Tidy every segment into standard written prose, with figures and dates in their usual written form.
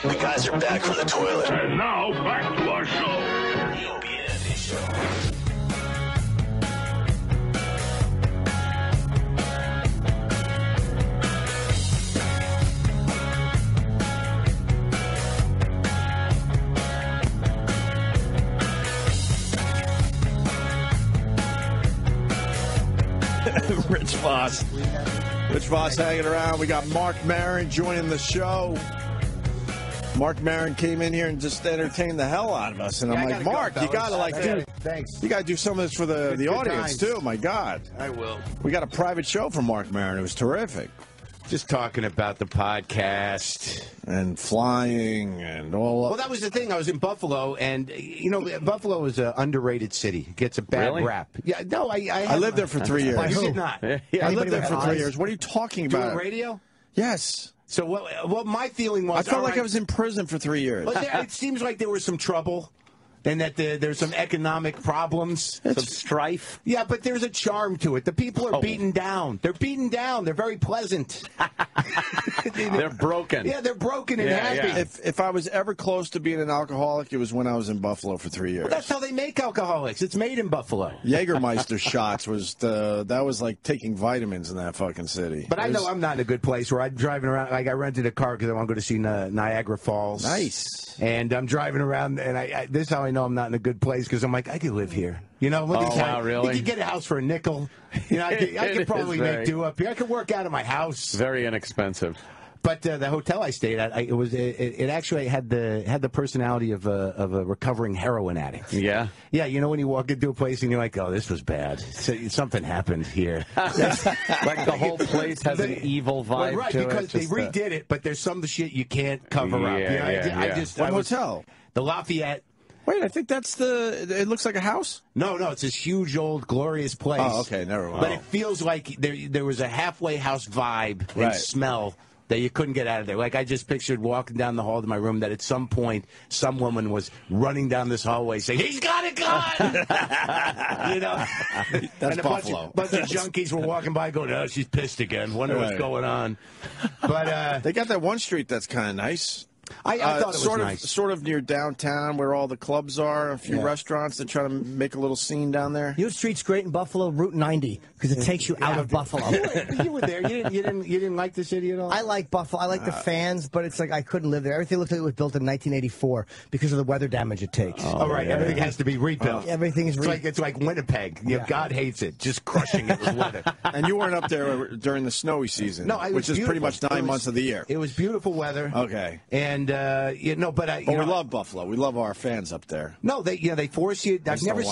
The guys are back from the toilet. And now, back to our show. The Opie and Anthony Show. Rich Voss hanging around. We got Marc Maron joining the show. Marc Maron came in here and just entertained the hell out of us. And I'm like, Marc, you got to thanks. You got to do some of this for the audience, too. My God. I will. We got a private show from Marc Maron. It was terrific. Just talking about the podcast. And flying and all Well, that was the thing. I was in Buffalo, and, you know, Buffalo is an underrated city. It gets a bad rap. Yeah, no, I lived there for 3 years. You did not. I lived there for 3 years. What are you talking about? Doing radio? Yes. So what my feeling was... I felt like I was in prison for 3 years. But it seems like there was some trouble. And that there's some economic problems. Some strife. Yeah, but there's a charm to it. The people are beaten down. They're beaten down. They're very pleasant. They're broken. Yeah, they're broken and happy. Yeah. If I was ever close to being an alcoholic, it was when I was in Buffalo for 3 years. Well, that's how they make alcoholics. It's made in Buffalo. Jägermeister shots that was like taking vitamins in that fucking city. But I know I'm not in a good place where I'm driving around. Like I rented a car because I want to go to see Niagara Falls. Nice. And I'm driving around, and this is how I know I'm not in a good place because I'm like, I could live here. You know, look at wow, really? You could get a house for a nickel. You know, I could probably make do up here. I could work out of my house. Very inexpensive. But the hotel I stayed at, it actually had the personality of a recovering heroin addict. Yeah? Yeah, you know when you walk into a place and you're like, oh, this was bad. Something happened here. Like the whole place has an evil vibe right, to it. Because they redid it, but there's some of the shit you can't cover up. What hotel? The Lafayette. Wait, I think that's it looks like a house? No, it's this huge, old, glorious place. Oh, okay, never mind. But it feels like there was a halfway house vibe and smell that you couldn't get out of there. Like, I just pictured walking down the hall to my room that at some point, some woman was running down this hallway saying, he's got a gun! You know? That's and Buffalo. bunch of junkies were walking by going, oh, she's pissed again. Wonder what's going on. But they got that one street that's kind of nice. I thought it was nice. Sort of near downtown where all the clubs are, a few restaurants that try to make a little scene down there. You know, street's great in Buffalo, Route 90, because it takes you out of Buffalo. You were there. You didn't like the city at all? I like Buffalo. I like the fans, but it's like I couldn't live there. Everything looked like it was built in 1984 because of the weather damage it takes. Oh, right. Yeah. Everything has to be rebuilt. Everything is It's like Winnipeg. God hates it. Just crushing it with weather. And you weren't up there during the snowy season, which is pretty much 9 months of the year. It was beautiful weather. Okay. And, we love Buffalo. We love our fans up there. No, they force you. I've never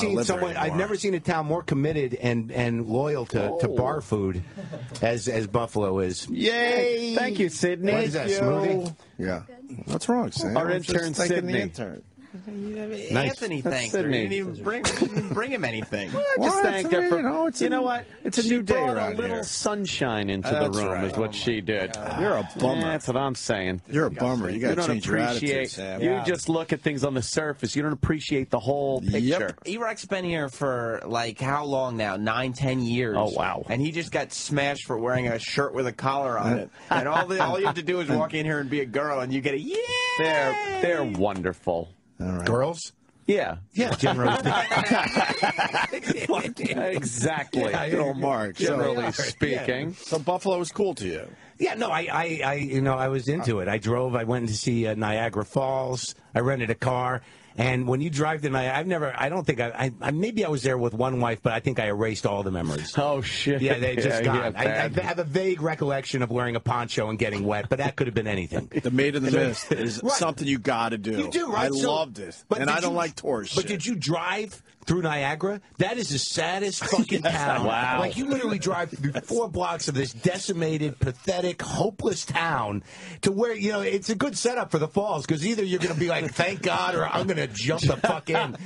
seen a town more committed and loyal to bar food as Buffalo is. Yay! Thank you, Sydney. What is that, smoothie? Yeah. What's wrong, Sam? Our intern, Sydney. Nice. Anthony thanked her. You didn't even bring him anything. Just thank her for. You know what? It's a new day around here. A little sunshine into the room is what she did. You're a bummer. That's what I'm saying. You're a bummer. You got to change your attitude, Sam. You just look at things on the surface. You don't appreciate the whole picture. Yep. E-Rock's been here for, like, how long now? 9, 10 years. Oh, wow. And he just got smashed for wearing a shirt with a collar on it. And all you have to do is walk in here and be a girl, and you get a yeah! They're wonderful. All right. Girls? Yeah. Generally. Exactly. Good old Marc. Generally speaking. So Buffalo was cool to you. Yeah, no, I was into it. I went to see Niagara Falls. I rented a car. And when you drive to Niagara, maybe I was there with one wife, but I think I erased all the memories. Oh, shit. Yeah, they just gone. Yeah, I have a vague recollection of wearing a poncho and getting wet, but that could have been anything. The Maid in the Mist is something you got to do. You do, right? I loved it. And I don't like tourist shit. But did you drive through Niagara? That is the saddest fucking town. Wow. Like, you literally drive through 4 blocks of this decimated, pathetic, hopeless town to where, it's a good setup for the falls, because either you're going to be like, thank God, or I'm going to jump the fuck in.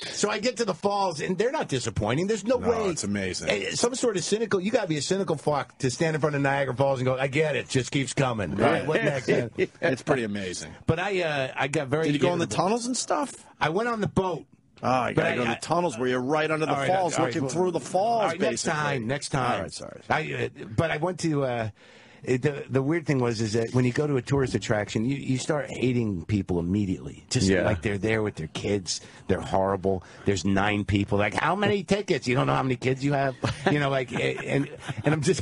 So I get to the falls, and they're not disappointing. There's no way. It's amazing. Some sort of cynical, you got to be a cynical fuck to stand in front of Niagara Falls and go, I get it, just keeps coming. Right, what next? It's pretty amazing. But I got very... Did you go in the tunnels and stuff? I went on the boat. Oh, you got to go to the tunnels where you're right under the falls, looking through the falls, basically. Next time. All right, sorry. But I went to... the weird thing is that when you go to a tourist attraction, you start hating people immediately. Just like they're there with their kids. They're horrible. There's 9 people. Like, how many tickets? You don't know how many kids you have? You know, like, and I'm just...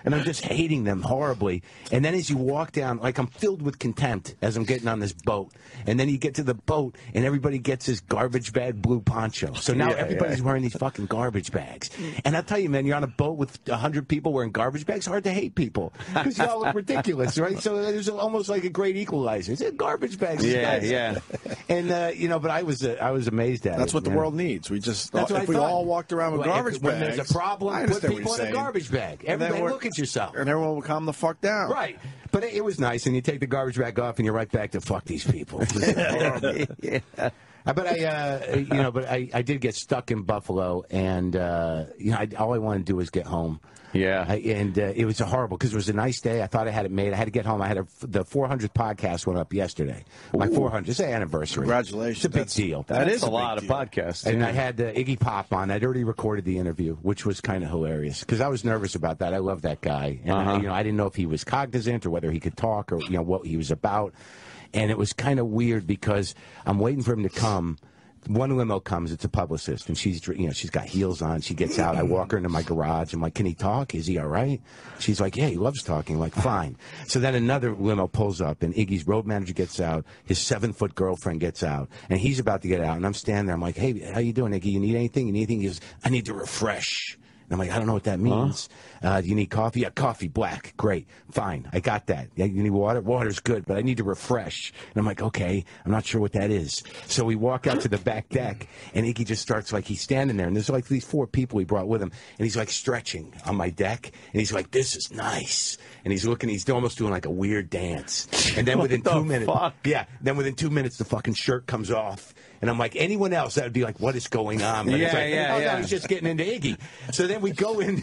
And I'm just hating them horribly. And then as you walk down, like I'm filled with contempt as I'm getting on this boat. And then you get to the boat, and everybody gets this garbage bag blue poncho. So now everybody's wearing these fucking garbage bags. And I'll tell you, man, you're on a boat with 100 people wearing garbage bags. It's hard to hate people because you all look ridiculous, right? So there's almost like a great equalizer. It's garbage bags. Yeah. And you know, but I was amazed at it. That's what the world needs. We just if we all walked around with garbage bags. When there's a problem, put people in a garbage bag. Everybody look at yourself. And everyone will calm the fuck down. Right. But it was nice, and you take the garbage bag off, and you're right back to fuck these people. But I did get stuck in Buffalo, and all I wanted to do was get home. Yeah. It was horrible because it was a nice day. I thought I had it made. I had to get home. I had the 400th podcast went up yesterday. My 400th. It's an anniversary. Congratulations. It's a big deal. That is a lot of podcasts. And I had Iggy Pop on. I'd already recorded the interview, which was kind of hilarious because I was nervous about that. I love that guy. And I didn't know if he was cognizant or whether he could talk or what he was about. And it was kind of weird because I'm waiting for him to come. One limo comes, it's a publicist, and she's got heels on. She gets out. I walk her into my garage. I'm like, can he talk? Is he all right? She's like, yeah, he loves talking. I'm like, fine. So then another limo pulls up, and Iggy's road manager gets out. His 7-foot girlfriend gets out, and he's about to get out. And I'm standing there. I'm like, hey, how you doing, Iggy? You need anything? He goes, I need to refresh. And I'm like, I don't know what that means. Do you need coffee? Yeah, coffee, black. Great. Fine. I got that. Yeah, you need water? Water's good, but I need to refresh. And I'm like, okay, I'm not sure what that is. So we walk out to the back deck, and Iggy just starts like, he's standing there, and there's like these 4 people he brought with him, and he's like stretching on my deck, and he's like, this is nice. And he's looking, he's almost doing like a weird dance. And then within 2 minutes, then within 2 minutes, the fucking shirt comes off. And I'm like, anyone else, that would be like, what is going on? But it's like, I was just getting into Iggy. So then we go in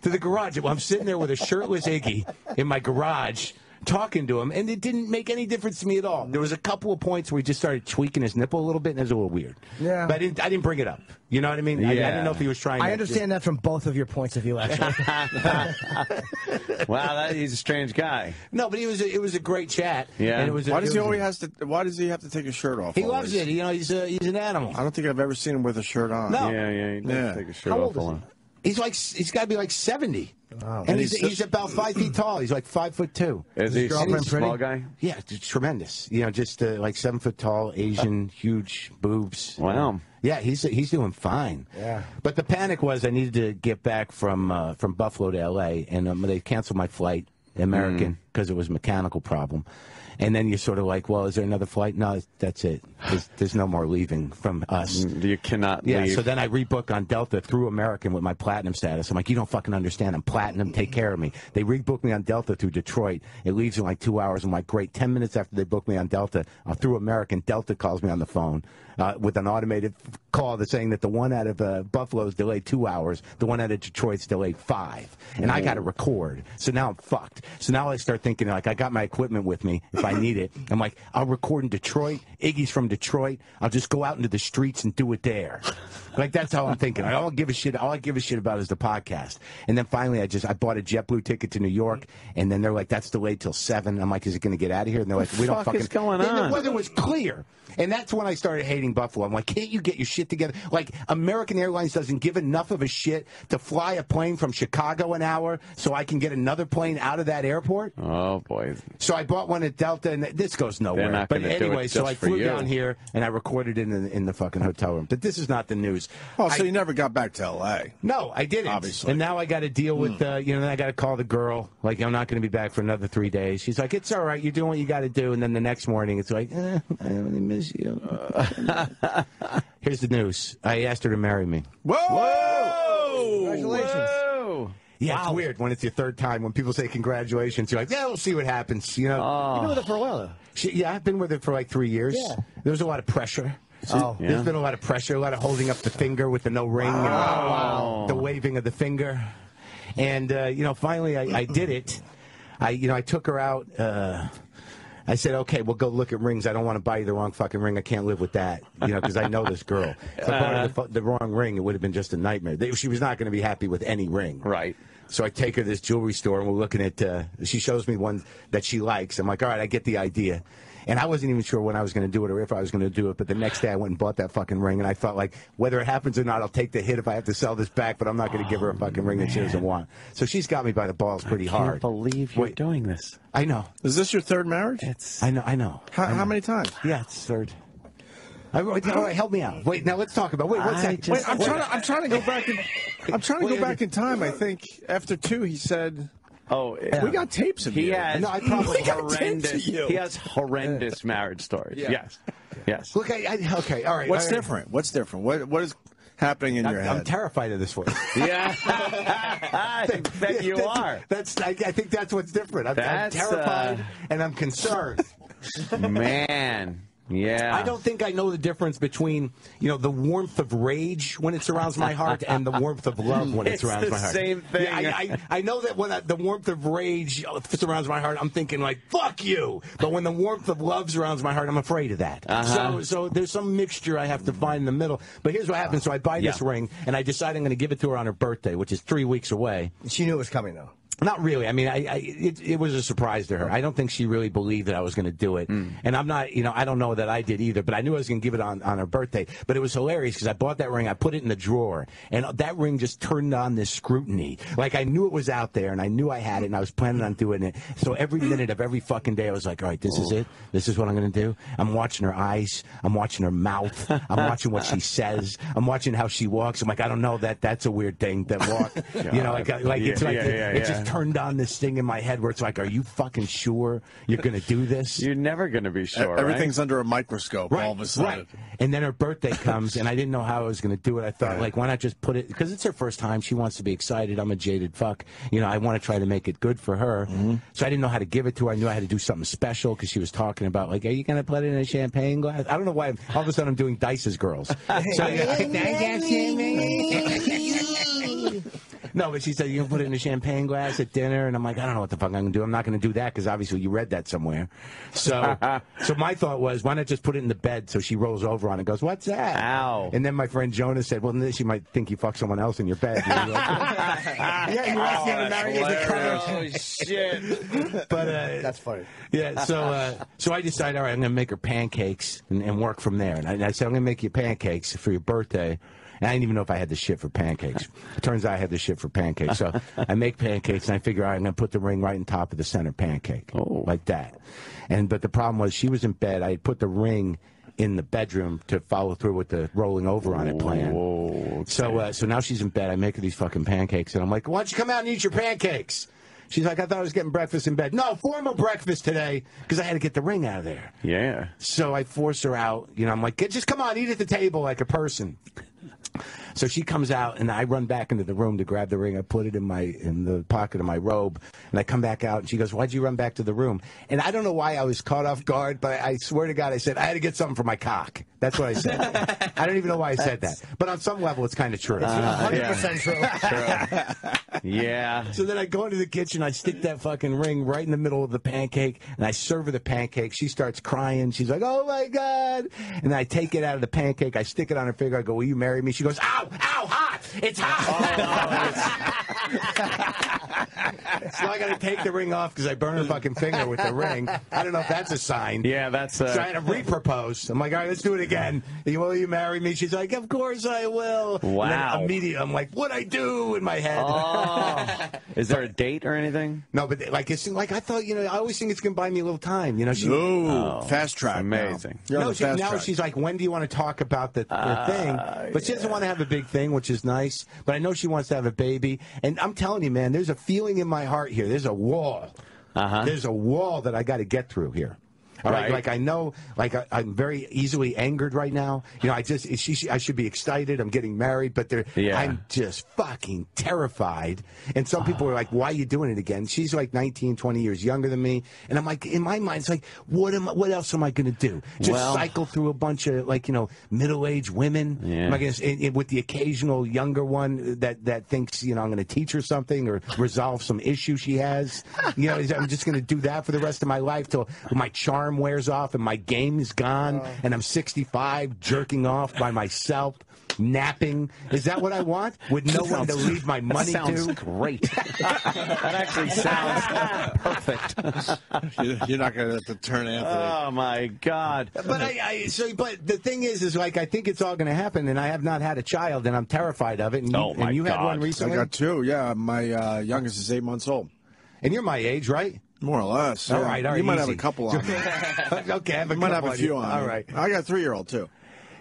to the garage. Well, I'm sitting there with a shirtless Iggy in my garage talking to him, and it didn't make any difference to me at all. There was a couple of points where he just started tweaking his nipple a little bit, and it was a little weird. Yeah. But I didn't bring it up. You know what I mean? I didn't know if he was trying to... I understand that from both of your points of view, actually. Wow, he's a strange guy. No, but it was a great chat. Yeah. And why does he have to take his shirt off? He loves it. You know, he's an animal. I don't think I've ever seen him with a shirt on. No. Yeah, he does take his shirt off a lot. He's got to be like 70. Wow. And he's about 5 feet tall. He's like 5'2". Is he a small guy? Yeah, tremendous. You know, just like 7 foot tall, Asian, huge boobs. Wow. Yeah, he's doing fine. Yeah. But the panic was I needed to get back from Buffalo to L.A. and they canceled my flight, American, because it was a mechanical problem. And then you're sort of like, well, is there another flight? No, that's it. There's no more leaving from us. You cannot leave. Yeah, so then I rebook on Delta through American with my platinum status. I'm like, you don't fucking understand. I'm platinum. Take care of me. They rebooked me on Delta through Detroit. It leaves in like 2 hours. I'm like, great. 10 minutes after they booked me on Delta, through American, Delta calls me on the phone with an automated call that's saying that the one out of Buffalo's delayed 2 hours. The one out of Detroit's delayed 5. And I got to record. So now I'm fucked. So now I start thinking, like, I got my equipment with me if I need it. I'm like, I'll record in Detroit. Iggy's from Detroit. I'll just go out into the streets and do it there. Like, that's how I'm thinking. All I give a shit about is the podcast. And then finally, I bought a JetBlue ticket to New York, and then they're like, that's delayed till 7. I'm like, is it going to get out of here? And they're like, we don't fucking... What is going on? The weather was clear. And that's when I started hating Buffalo. I'm like, can't you get your shit together? Like, American Airlines doesn't give enough of a shit to fly a plane from Chicago an hour so I can get another plane out of that airport? Oh, boy. So I bought one at Delta, and this goes nowhere. They're not but gonna do anyway, it so just I for flew you. down here, and I recorded it in the fucking hotel room. But this is not the news. Oh, so you never got back to L.A.? No, I didn't. Obviously. And now I got to deal with, then I got to call the girl. Like, I'm not going to be back for another 3 days. She's like, it's all right. You're doing what you got to do. And then the next morning, it's like, I really miss you. Here's the news. I asked her to marry me. Whoa! Congratulations. Whoa. Yeah, It's weird when it's your third time. When people say congratulations, you're like, yeah, we'll see what happens. You know? You've been with her for a while, though. I've been with her for like 3 years. Yeah. There was a lot of pressure. There's been a lot of pressure, a lot of holding up the finger with the no ring and the waving of the finger. And, finally I did it. I took her out. I said, okay, we'll go look at rings. I don't want to buy you the wrong fucking ring. I can't live with that, because I know this girl. If I bought her the wrong ring, it would have been just a nightmare. She was not going to be happy with any ring. Right. So I take her to this jewelry store, and we're looking at, she shows me one that she likes. I'm like, all right, I get the idea. And I wasn't even sure when I was going to do it or if I was going to do it. But the next day I went and bought that fucking ring. And I thought, like, whether it happens or not, I'll take the hit if I have to sell this back. But I'm not going to give her a fucking ring that she doesn't want. So she's got me by the balls pretty hard. I can't believe you're doing this. I know. Is this your third marriage? I know. How many times? Yeah, it's third. All right, help me out. Wait, now let's talk about. Wait, what's that? Wait, I'm trying to go back. I'm trying to go back in time. I think after 2, he said. Oh, we got tapes of you. I probably horrendous. He has horrendous marriage stories. Yeah. Yes. Look, okay, all right. What's different? What's different? What is happening in your head? I'm terrified of this one. Yeah, I bet you are. I think that's what's different. I'm terrified and I'm concerned. Man. Yeah. I don't think I know the difference between, the warmth of rage when it surrounds my heart and the warmth of love when it surrounds my heart. It's the same thing. Yeah, I know that when the warmth of rage surrounds my heart, I'm thinking like, fuck you. But when the warmth of love surrounds my heart, I'm afraid of that. So there's some mixture I have to find in the middle. But here's what happens. So I buy this ring, and I decide I'm going to give it to her on her birthday, which is 3 weeks away. She knew it was coming, though. Not really. I mean, it was a surprise to her. I don't think she really believed that I was going to do it. And I'm not, I don't know that I did either, but I knew I was going to give it on her birthday. But it was hilarious because I bought that ring, I put it in the drawer, and that ring just turned on this scrutiny. Like, I knew it was out there, and I knew I had it, and I was planning on doing it. So every minute of every fucking day, I was like, all right, this is it. This is what I'm going to do. I'm watching her eyes. I'm watching her mouth. I'm watching what she says. I'm watching how she walks. I'm like, I don't know, that's a weird thing to walk. It just turned on this thing in my head where it's like, are you fucking sure you're going to do this? You're never going to be sure. Everything's under a microscope all of a sudden. Right. And then her birthday comes, and I didn't know how I was going to do it. I thought, like, why not just put it, because it's her first time. She wants to be excited. I'm a jaded fuck. I want to try to make it good for her. So I didn't know how to give it to her. I knew I had to do something special because she was talking about, like, are you going to put it in a champagne glass? I don't know why. All of a sudden I'm doing Dice's Girls. No, but she said, you can put it in a champagne glass at dinner. And I'm like, I don't know what the fuck I'm going to do. I'm not going to do that because obviously you read that somewhere. So my thought was, why not just put it in the bed so she rolls over on it and goes, what's that? Ow. And then my friend Jonah said, well, she might think you fucked someone else in your bed. Yeah, you asked me to marry as a cover. Oh, shit. But, that's funny. Yeah, so I decided, all right, I'm going to make her pancakes and work from there. And I said, I'm going to make you pancakes for your birthday. And I didn't even know if I had the shit for pancakes. It turns out I had the shit for pancakes. So I make pancakes, and I figure, all right, I'm going to put the ring right on top of the center pancake. Like that. But the problem was she was in bed. I had put the ring in the bedroom to follow through with the rolling over on it plan. Okay. So now she's in bed. I make her these fucking pancakes, and I'm like, why don't you come out and eat your pancakes? She's like, I thought I was getting breakfast in bed. No, formal breakfast today, because I had to get the ring out of there. Yeah. So I force her out. I'm like, just come on, eat at the table like a person. So she comes out, and I run back into the room to grab the ring. I put it in the pocket of my robe, and I come back out, and she goes, why'd you run back to the room? And I don't know why I was caught off guard, but I swear to God, I said, I had to get something for my cock. That's what I said. I don't even know why I said that. But on some level, it's kind of true. 100% true. Yeah. So then I go into the kitchen, I stick that fucking ring right in the middle of the pancake, and I serve her the pancake. She starts crying. She's like, oh, my God. And then I take it out of the pancake. I stick it on her finger. I go, will you marry me? She goes, ow, hot. It's hot. So I got to take the ring off because I burn her fucking finger with the ring. I don't know if that's a sign. Yeah, that's So I had to re-propose. I'm like, all right, let's do it again. Will you marry me? She's like, of course I will. Wow. And then immediately, I'm like, what'd I do in my head? Oh. Is there a date or anything? No, but it's like I thought. I always think it's gonna buy me a little time. Fast track. Amazing. Now She's like, when do you want to talk about the thing? But she doesn't want to have a big thing, which is nice. But I know she wants to have a baby. And I'm telling you, man, there's a feeling in my heart here. There's a wall. There's a wall that I got to get through here. All right. Like I know, I'm very easily angered right now. I should be excited. I'm getting married, but I'm just fucking terrified. And some people are like, "Why are you doing it again?" She's like 19, 20 years younger than me, and I'm like, in my mind, it's like, what else am I going to do? Just cycle through a bunch of middle-aged women? Yeah. Am I gonna, with the occasional younger one that thinks I'm going to teach her something or resolve some issue she has? I'm just going to do that for the rest of my life till my charm arm wears off and my game is gone, and I'm 65, jerking off by myself, napping. Is that what I want? With no one to leave my money to? Sounds great. That actually sounds perfect. You're not going to have to turn Anthony. Oh, my God. But but the thing is like, I think it's all going to happen, and I have not had a child, and I'm terrified of it. And you had one I recently? got two, yeah. My youngest is 8 months old. And you're my age, right? More or less. All Yeah. right, You might have easy. a couple on me. Okay, I have a You might have couple a on few you. on All me. right. I got a 3-year-old, too.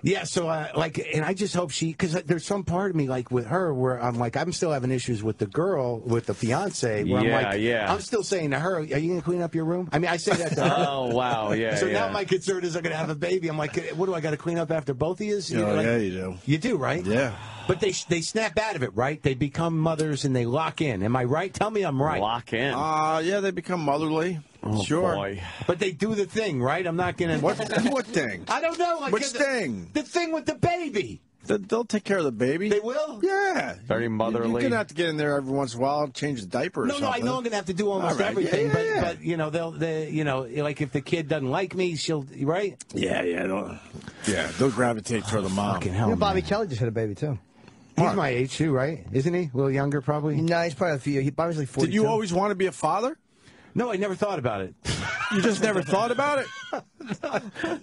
Yeah, so and I just hope because there's some part of me like with her where I'm like, I'm still having issues with the girl, with the fiance, where I'm like, I'm still saying to her, are you going to clean up your room? I mean, I say that to her. Oh, wow, yeah. So now my concern is I'm going to have a baby. I'm like, what do I got to clean up after both of you? Yeah, you do. You do, right? Yeah. But they snap out of it, right? They become mothers and they lock in. Am I right? Tell me I'm right. Lock in. Yeah, they become motherly. Oh, sure. boy. But they do the thing, right? I'm not going to... What thing? I don't know. Which thing? The thing with the baby. They'll take care of the baby. They will? Yeah. Very motherly. You're going to have to get in there every once in a while, change the diaper or something. No, I know I'm going to have to do almost everything. But you know, like if the kid doesn't like me, she'll, right? Yeah, they'll gravitate toward the mom. Fucking hell, You know, Bobby man. Kelly just had a baby, too. He's my age, too, right? Isn't he? A little younger, probably? No, he's probably a few. Bobby's like 42. Did you always want to be a father? No, I never thought about it. You just never thought about it?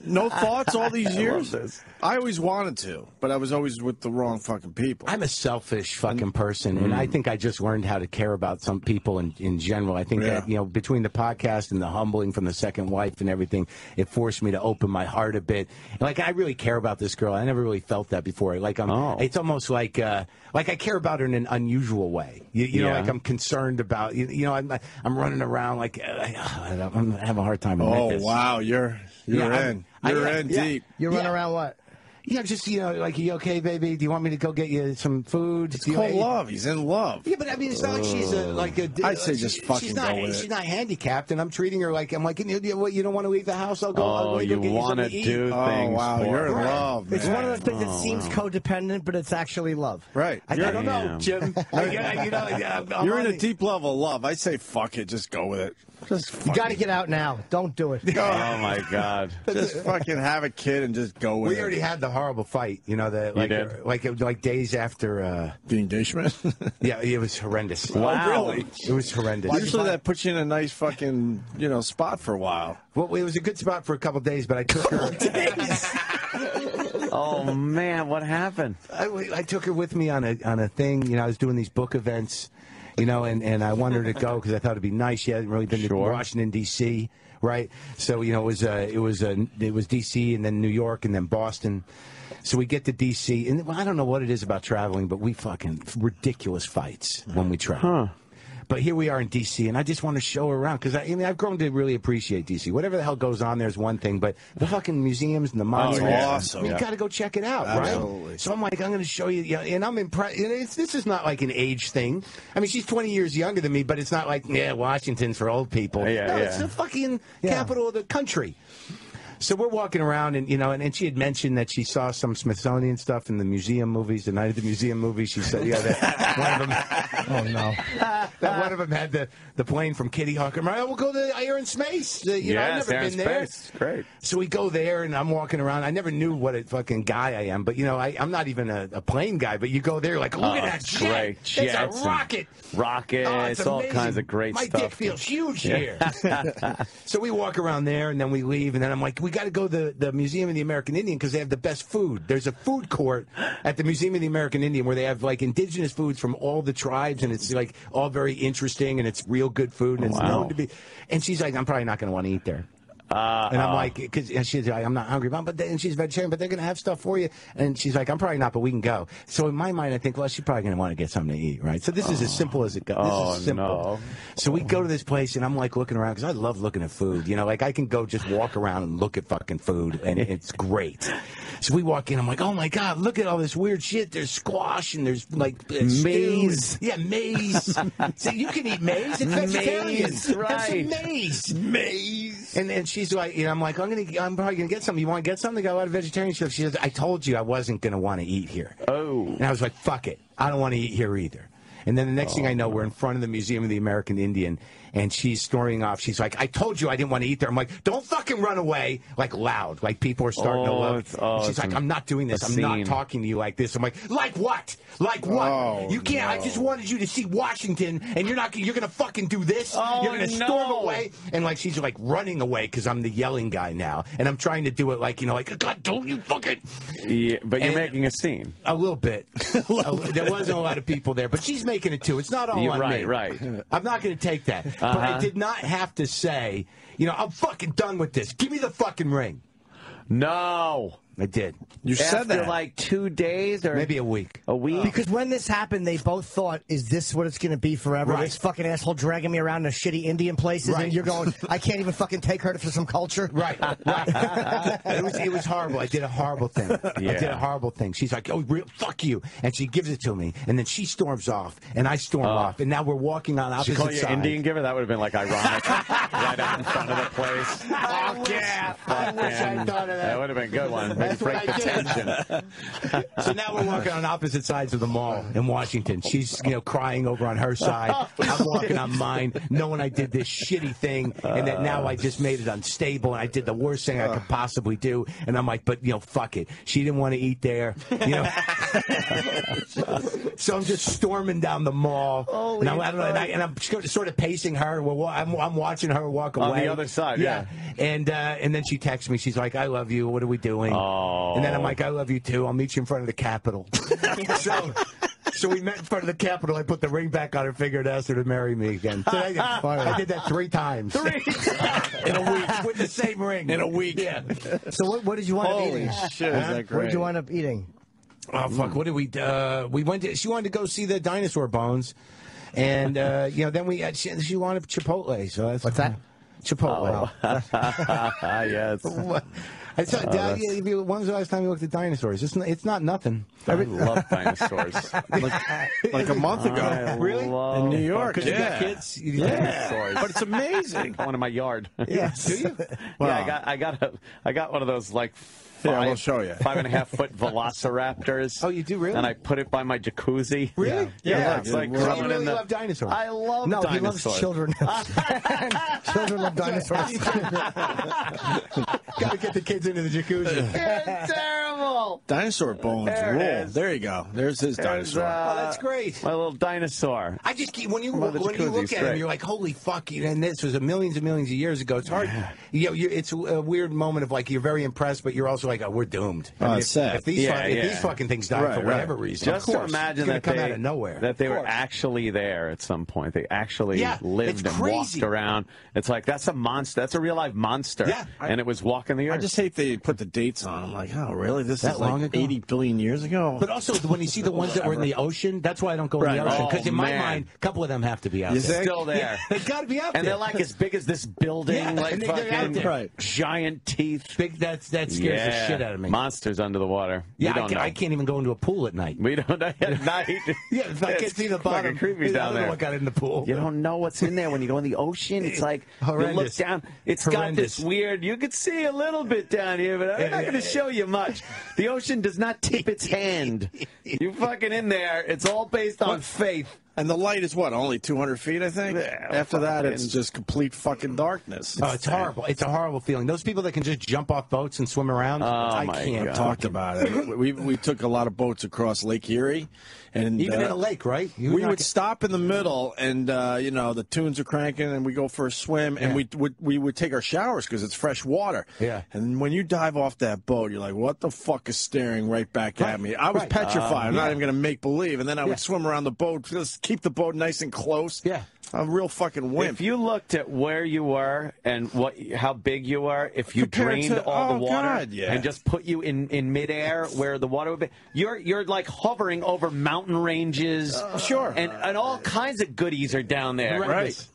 No thoughts all these years? I always wanted to, but I was always with the wrong fucking people. I'm a selfish fucking person, and I think I just learned how to care about some people in general. I think that, you know, between the podcast and the humbling from the second wife and everything, it forced me to open my heart a bit. And, like, I really care about this girl. I never really felt that before. Like, it's almost like I care about her in an unusual way. You know, like I'm concerned about, you know, I'm running around like, I'm going to have a hard time with this. Oh, wow, you're in. You're in deep. You run around what? Yeah, just, you know, like, are you okay, baby? Do you want me to go get you some food? It's called love. He's in love. Yeah, but I mean, it's not like she's I'd say just fucking go with it. She's not handicapped, and I'm treating her like, I'm like, you don't want to leave the house? I'll go. Oh, you want to do things. Oh, wow, you're in Right. love, man. It's one of those things that seems codependent, but it's actually love. Right. I don't know, Jim. You're in a deep level of love. I say fuck it. Just go with it. You got to get out now. Don't do it. Oh, my God. Just fucking have a kid and just go with it. We already had the horrible fight, you know, like days after being gay Schmidt. Yeah, it was horrendous. Wow. Really? It was horrendous. Usually that puts you in a nice fucking, spot for a while. Well, it was a good spot for a couple days, but I took her. Oh, man, what happened? I took her with me on a thing. You know, I was doing these book events, you know, and I wanted her to go because I thought it'd be nice. She hadn't really been to Washington D.C. Right, so you know it was D.C. and then New York and then Boston. So we get to D.C. and I don't know what it is about traveling, but we fucking ridiculous fights when we travel. But here we are in D.C., and I just want to show her around because I've grown to really appreciate D.C. Whatever the hell goes on there is one thing, but the fucking museums and the monuments, awesome. you got to go check it out, Absolutely. right? So I'm like, I'm going to show you, and I'm impressed. This is not like an age thing. I mean, she's 20 years younger than me, but it's not like, Washington's for old people. It's the fucking capital of the country. So we're walking around, and and she had mentioned that she saw some Smithsonian stuff in the museum movies. The night of the museum movie, she said, that one of them. Oh no! That one of them had the plane from Kitty Hawk. I'm like, we'll go to Air and Space. I've never been there. Great. So we go there, and I'm walking around. I never knew what a fucking guy I am, but I'm not even a plane guy. But you go there, like, look at that jet. Great. It's a rocket. Rockets, all kinds of great My stuff. dick feels huge here. So we walk around there, and then we leave, and then I'm like, we got to go to the Museum of the American Indian because they have the best food. There's a food court at the Museum of the American Indian where they have like indigenous foods from all the tribes, and it's like all very interesting, and it's real good food, and it's known to be. And she's like, I'm probably not going to want to eat there. And I'm like, because she's like, I'm not hungry, Mom, and she's vegetarian, but they're going to have stuff for you. And she's like, I'm probably not, but we can go. So in my mind, I think, well, she's probably going to want to get something to eat, right? So this is as simple as it goes. This is simple. No. So we go to this place, and I'm like looking around because I love looking at food. Like I can go just walk around and look at fucking food, and it's great. So we walk in, I'm like, oh my God, look at all this weird shit. There's squash, and there's like maize. Stew. Yeah, maize. So you can eat maize. It's vegetarian. Right. Have some maize. Maize. And she's like, I'm like, I'm probably gonna get something. You want to get something? They got a lot of vegetarian stuff. She says, I told you I wasn't gonna want to eat here. Oh. And I was like, fuck it, I don't want to eat here either. And then the next thing I know, we're in front of the Museum of the American Indian, and she's storming off. She's like, I told you I didn't want to eat there. I'm like, don't fucking run away, like loud. Like people are starting to look. She's like, I'm not doing this. I'm not talking to you like this. I'm like what? Like what? Oh, you can't. I just wanted you to see Washington, and you're going to fucking do this? You're going to storm away? And like she's like running away because I'm the yelling guy now. And I'm trying to do it like, like, God, don't you fucking. Yeah, but you're making a scene. A little bit. There wasn't a lot of people there, but she's making it too. It's not all on me. Right. I'm not going to take that. But I did not have to say, I'm fucking done with this. Give me the fucking ring. No. I did. You said that. After like 2 days or maybe a week. A week? Because when this happened, they both thought, is this what it's going to be forever? Right. This fucking asshole dragging me around to shitty Indian places, and you're going, I can't even fucking take her to some culture? Right. It was horrible. I did a horrible thing. Yeah. I did a horrible thing. She's like, fuck you. And she gives it to me. And then she storms off, and I storm off. And now we're walking on opposite sides. She call you Indian giver? That would have been like ironic. Right out in front of the place. I wish I'd thought of that. That would have been a good one. Maybe break the tension. So now we're walking on opposite sides of the mall in Washington. She's crying over on her side. I'm walking on mine, knowing I did this shitty thing, and that now I just made it unstable, and I did the worst thing I could possibly do. And I'm like, but fuck it. She didn't want to eat there. So I'm just storming down the mall, and I'm sort of pacing her. I'm watching her walk away on the other side. Yeah. And then she texts me. She's like, I love you. What are we doing? And then I'm like, I love you too. I'll meet you in front of the Capitol. So we met in front of the Capitol. I put the ring back on her finger and asked her to marry me again. So I did that 3 times. In a week with the same ring. In a week. Yeah. So what did you wind up eating? Shit, is that great? What did you wind up eating? Oh fuck! What did we? She wanted to go see the dinosaur bones, and then she wanted Chipotle. So that's what's that? Chipotle. Yes. When was the last time you looked at dinosaurs? It's not nothing. I love dinosaurs. like a month ago. Really? In New York. Because you got kids? Dinosaurs. But it's amazing. One in my yard. Yes. Do you? Wow. Yeah, I got one of those like. We'll show you. 5.5-foot velociraptors. Oh, you do really? And I put it by my jacuzzi. Really? Yeah. It's like you really love dinosaurs. I love dinosaurs. dinosaurs. He loves children. Children love dinosaurs. Got to get the kids into the jacuzzi. It's terrible. Dinosaur bones rule. There you go. There's his dinosaur. That's great. My little dinosaur. I just keep, when you look at him, you're like, holy fuck! And this was millions and millions of years ago. It's hard. It's a weird moment of like you're very impressed, but you're also like, oh, we're doomed. It's sad. If these fucking things die for whatever reason, just to imagine that come out of nowhere. That they were actually there at some point. They actually lived and walked around. It's like that's a monster. That's a real life monster. Yeah. And it was walking the earth. I just hate they put the dates on. I'm like, oh, really? This is long like ago? 80 billion years ago? But also, when you see the ones that were in the ocean, that's why I don't go in the ocean. Because in my mind, a couple of them have to be out there. Still there. Yeah, they've got to be out there. And they're like as big as this building, like fucking giant teeth. Big. That scares the shit out of me. Monsters under the water. Yeah, I can't even go into a pool at night. We don't at night. Yeah, if I can't see the bottom. Creepy down there. What got in the pool? You don't know what's in there when you go in the ocean. It's like horrendous. You look down. It's got this weird. You could see a little bit down here, but I'm not going to show you much. The ocean does not tip its hand. You fucking in there. It's all based on faith. And the light is what, only 200 feet, I think? Yeah, after that, it's just complete fucking darkness. Oh, it's horrible. It's a horrible feeling. Those people that can just jump off boats and swim around, I can't. Talked about it. We took a lot of boats across Lake Erie. And even in a lake, right? We would stop in the middle, and the tunes are cranking, and we go for a swim, and we would take our showers because it's fresh water. Yeah. And when you dive off that boat, you're like, what the fuck is staring right back at me? I was petrified. I'm not even going to make believe. And then I would swim around the boat, just keep the boat nice and close. Yeah. A real fucking wimp. If you looked at where you were and how big you are, if you drained all the water and just put you in midair where the water would be, you're like hovering over mountain ranges. And all kinds of goodies are down there. Horrendous.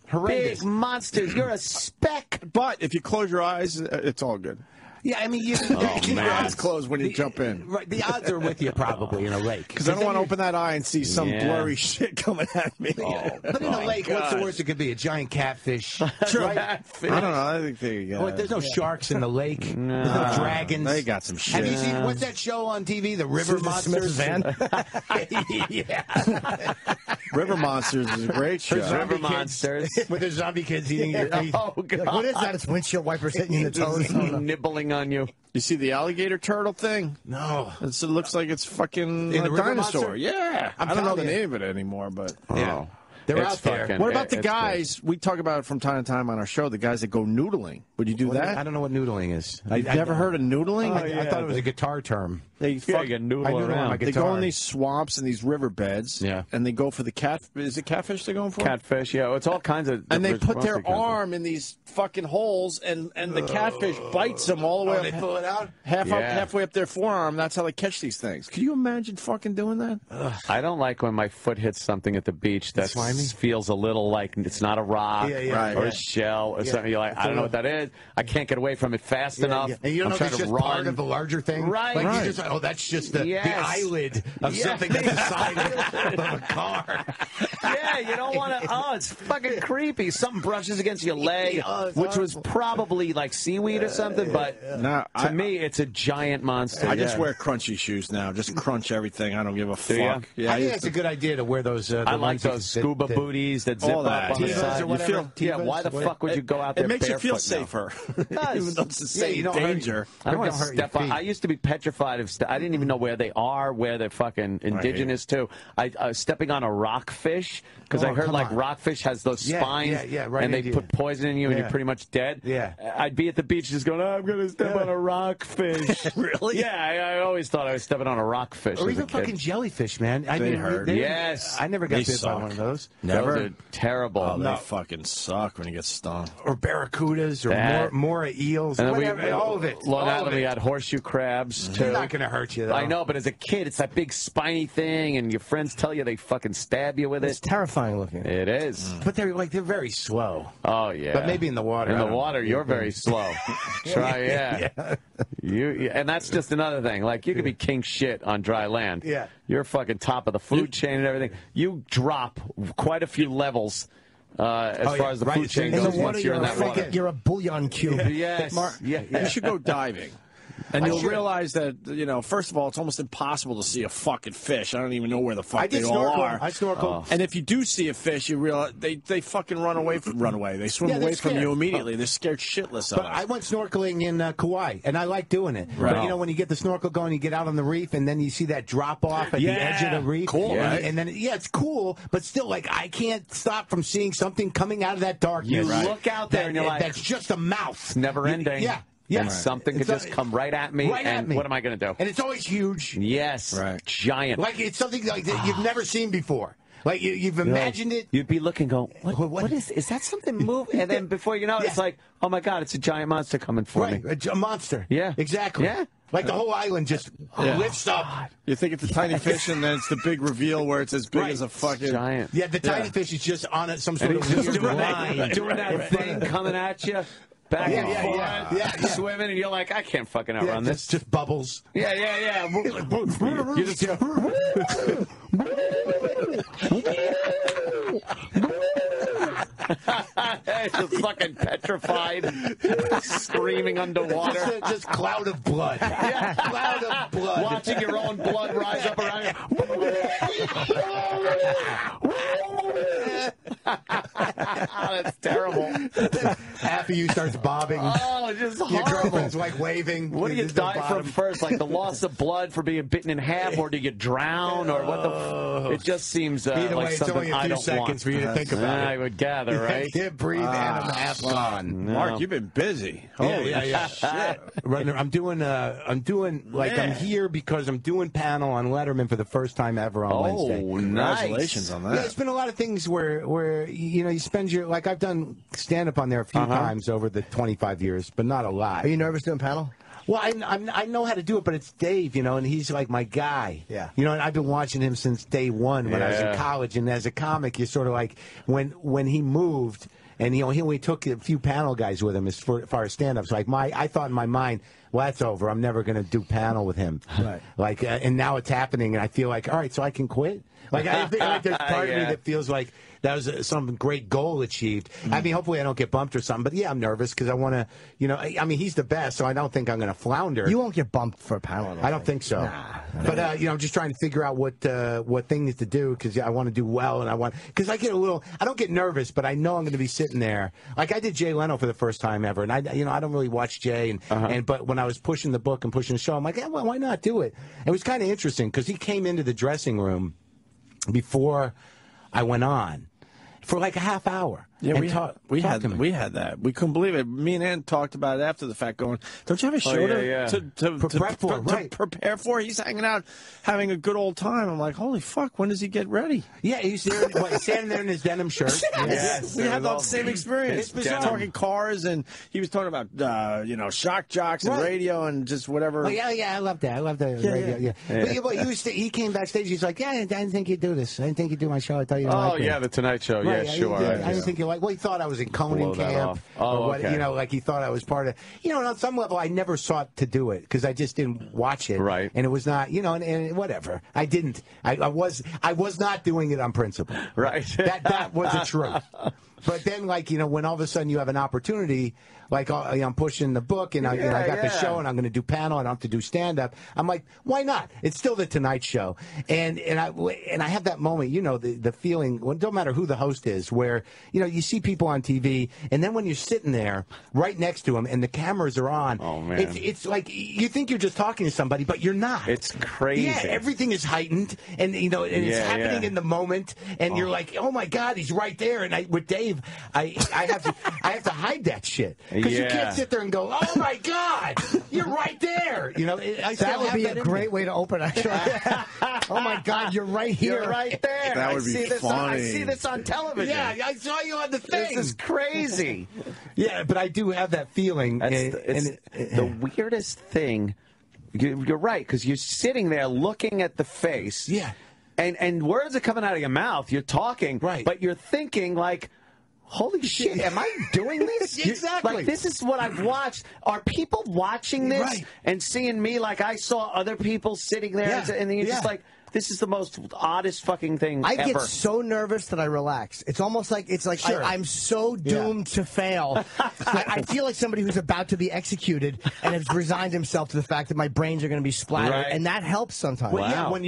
Big monsters. You're a speck. But if you close your eyes, it's all good. Yeah, I mean, the eyes closed when you jump in. Right, the odds are with you probably in a lake. Because I don't want to open that eye and see some blurry shit coming at me. But in a lake, what's the worst it could be? A giant catfish. True. Right? I don't know. I think they got. Well, there's no sharks in the lake. There's no dragons. They got some shit. Have you seen what's that show on TV? The River Monsters. Yeah. River Monsters is a great show. River Monsters with the zombie kids eating your teeth. Oh God! Like, what is that? It's windshield wipers hitting you in the toes. Nibbling on you. You see the alligator turtle thing? No. It looks like it's fucking In the a River dinosaur. Monster? Yeah. I don't know the name of it anymore, but Yeah. They're out there. What about the guys? We talk about it from time to time on our show. The guys that go noodling. Would you do that? I don't know what noodling is. You've never heard of noodling? I thought it was a guitar term. They noodle around. They go in these swamps and these riverbeds. Yeah. And they go for the cat. Is it catfish they're going for? Catfish. Yeah. It's all kinds of. And they put their arm in these fucking holes, and the catfish bites them all the way up. They pull it out halfway up their forearm. That's how they catch these things. Can you imagine fucking doing that? I don't like when my foot hits something at the beach that feels a little like it's not a rock or a shell or something. You're like, I don't know what that is. I can't get away from it fast enough. And you don't know if it's just part of the larger thing. Right. Like you just, that's just the eyelid of something that's the side of a car. Yeah, you don't want to. Oh, it's fucking creepy. Something brushes against your leg, which was probably like seaweed or something. But to me, it's a giant monster. I just wear crunchy shoes now. Just crunch everything. I don't give a fuck. Yeah, I think it's a good idea to wear those. I like those scuba booties that zip up on the side. Why the fuck would you go out there? It makes you feel barefoot safer. It does. Even though it's the same danger. I don't want to step on. I used to be petrified of. I didn't even know where they are, where they're fucking indigenous to. I stepping on a rockfish because I heard like rockfish has those spines, and they put poison in you, and you're pretty much dead. Yeah, I'd be at the beach just going, I'm gonna step on a rockfish. Really? Yeah, I always thought I was stepping on a rockfish. Or even fucking jellyfish, man. They hurt. Yes, I never got bit by one of those. Never. Those are terrible. Oh, they fucking suck when you get stung. Or barracudas, or more eels, and whatever. All of it. Long Island, we had horseshoe crabs too. They're not gonna hurt you, though. I know, but as a kid, it's that big spiny thing, and your friends tell you they fucking stab you with it. It's terrifying looking. It is. But they're very slow. Oh yeah. But maybe in the water. In the water, you're very slow. Try, and that's just another thing. Like you could be king shit on dry land. Yeah. You're fucking top of the food chain and everything. You drop quite a few levels. As far as the food chain goes, once you're in that water. You're a bouillon cube. Yes. Mark, you should go diving. And you'll realize that, first of all, it's almost impossible to see a fucking fish. I don't even know where the fuck they all are. I snorkel. And if you do see a fish, you realize they fucking run away. They swim away from you immediately. They're scared shitless of us. But I went snorkeling in Kauai, and I like doing it. Right. But when you get the snorkel going, you get out on the reef, and then you see that drop off at the edge of the reef. Cool, right? And then, it's cool, but still, like, I can't stop from seeing something coming out of that darkness. You look out there, and you're like, that's just a mouth. It's never ending. Yeah. Yeah, and something could just come right at me, what am I going to do? And it's always huge. Yes, giant. Like it's something like that you've never seen before. Like you've imagined it. You'd be looking, going, what is that? Something moving? And then before you know it, it's like, oh my God, it's a giant monster coming for me. A monster. Yeah, exactly. Yeah. Like the whole island just lifts up. You think it's a tiny fish, and then it's the big reveal where it's as big as a fucking giant. Yeah, the tiny fish is just on some sort of weird line, doing that thing coming at you. Back and forth, swimming, and you're like, I can't fucking outrun this. Just bubbles. Yeah. You just just fucking petrified, screaming underwater. Just cloud of blood. Yeah, cloud of blood. Watching your own blood rise up around you. That's terrible. Half of you starts bobbing. Oh, just horrible. Your girlfriend's like waving. What do you die from first? Like the loss of blood for being bitten in half, or do you drown, or what the? It just seems either like way, it's something only a I few don't seconds want. for you to think about it. I would gather, right? Yeah, breathe, and I'm half gone. No. Mark, you've been busy. Yeah. Shit. I'm doing like I'm here because I'm doing panel on Letterman for the first time ever on Wednesday. Oh, Congratulations on that. Yeah, it's been a lot of things where you spend your like I've done stand up on there a few times over the 25 years, but not a lot. Are you nervous doing panel? Well, I know how to do it, but it's Dave, and he's like my guy. Yeah. And I've been watching him since day one when I was in college, and as a comic, you're sort of like when he moved. and he only took a few panel guys with him as far as stand-ups. Like I thought in my mind, well, that's over. I'm never going to do panel with him. Right. Like, and now it's happening, and I feel like, all right, so I can quit. Like I think like there's part of me that feels like that was some great goal achieved. I mean, hopefully I don't get bumped or something. But yeah, I'm nervous because I want to, you know. I mean, he's the best, so I don't think I'm going to flounder. You won't get bumped for a panel. I don't think so. Nah. But you know, I'm just trying to figure out what things to do because I want to do well, and because I get a little. I don't get nervous, but I know I'm going to be sitting there. Like I did Jay Leno for the first time ever, and I don't really watch Jay, but when I was pushing the book and pushing the show, I'm like, yeah, well, why not do it? It was kind of interesting because he came into the dressing room before I went on for like a half hour. Yeah, we had that. We couldn't believe it. Me and Ann talked about it after the fact, going, "Don't you have a show to prepare for?" He's hanging out, having a good old time. I'm like, "Holy fuck! When does he get ready?" Yeah, he's there, standing there in his denim shirt. Yes, we had the same experience. He was talking cars, and he was talking about shock jocks and radio and just whatever. Oh, yeah, I love that. I love the radio. Yeah. But he came backstage. He's like, "Yeah, I didn't think you'd do this. I didn't think you'd do my show. I thought you'd like it." Oh, yeah, the Tonight Show. Right, yeah, sure. I didn't think you. Well, he thought I was in Conan camp. Okay. Like he thought I was part of. On some level, I never sought to do it because I just didn't watch it. Right. And it was not, and whatever. I didn't. I was not doing it on principle. Right. That was the truth. But then, when all of a sudden you have an opportunity, I'm pushing the book and I got the show and I'm going to do panel and I have to do stand up. I'm like, why not? It's still the Tonight Show, and I have that moment, the feeling. Well, it don't matter who the host is, where you see people on TV, and then when you're sitting there right next to them and the cameras are on, oh man, it's like you think you're just talking to somebody, but you're not. It's crazy. Yeah, everything is heightened, and it's happening in the moment, and you're like, oh my God, he's right there. And with Dave, I have to hide that shit. Because you can't sit there and go, oh, my God, you're right there. That would be a great way to open, actually. Oh, my God, you're right here. You're right there. That would be funny. I see this on television. Yeah, I saw you on the thing. This is crazy. Yeah, but I do have that feeling. The weirdest thing, you're right, because you're sitting there looking at the face. Yeah. And words are coming out of your mouth. You're talking. Right. But you're thinking, like, holy shit, am I doing this? Exactly. Like, this is what I've watched. Are people watching this and seeing me like I saw other people sitting there? And then you're just like, this is the most oddest fucking thing I ever. get so nervous that I relax. It's almost like I'm so doomed to fail. I feel like somebody who's about to be executed and has resigned himself to the fact that my brains are going to be splattered, and that helps sometimes. Well, yeah, when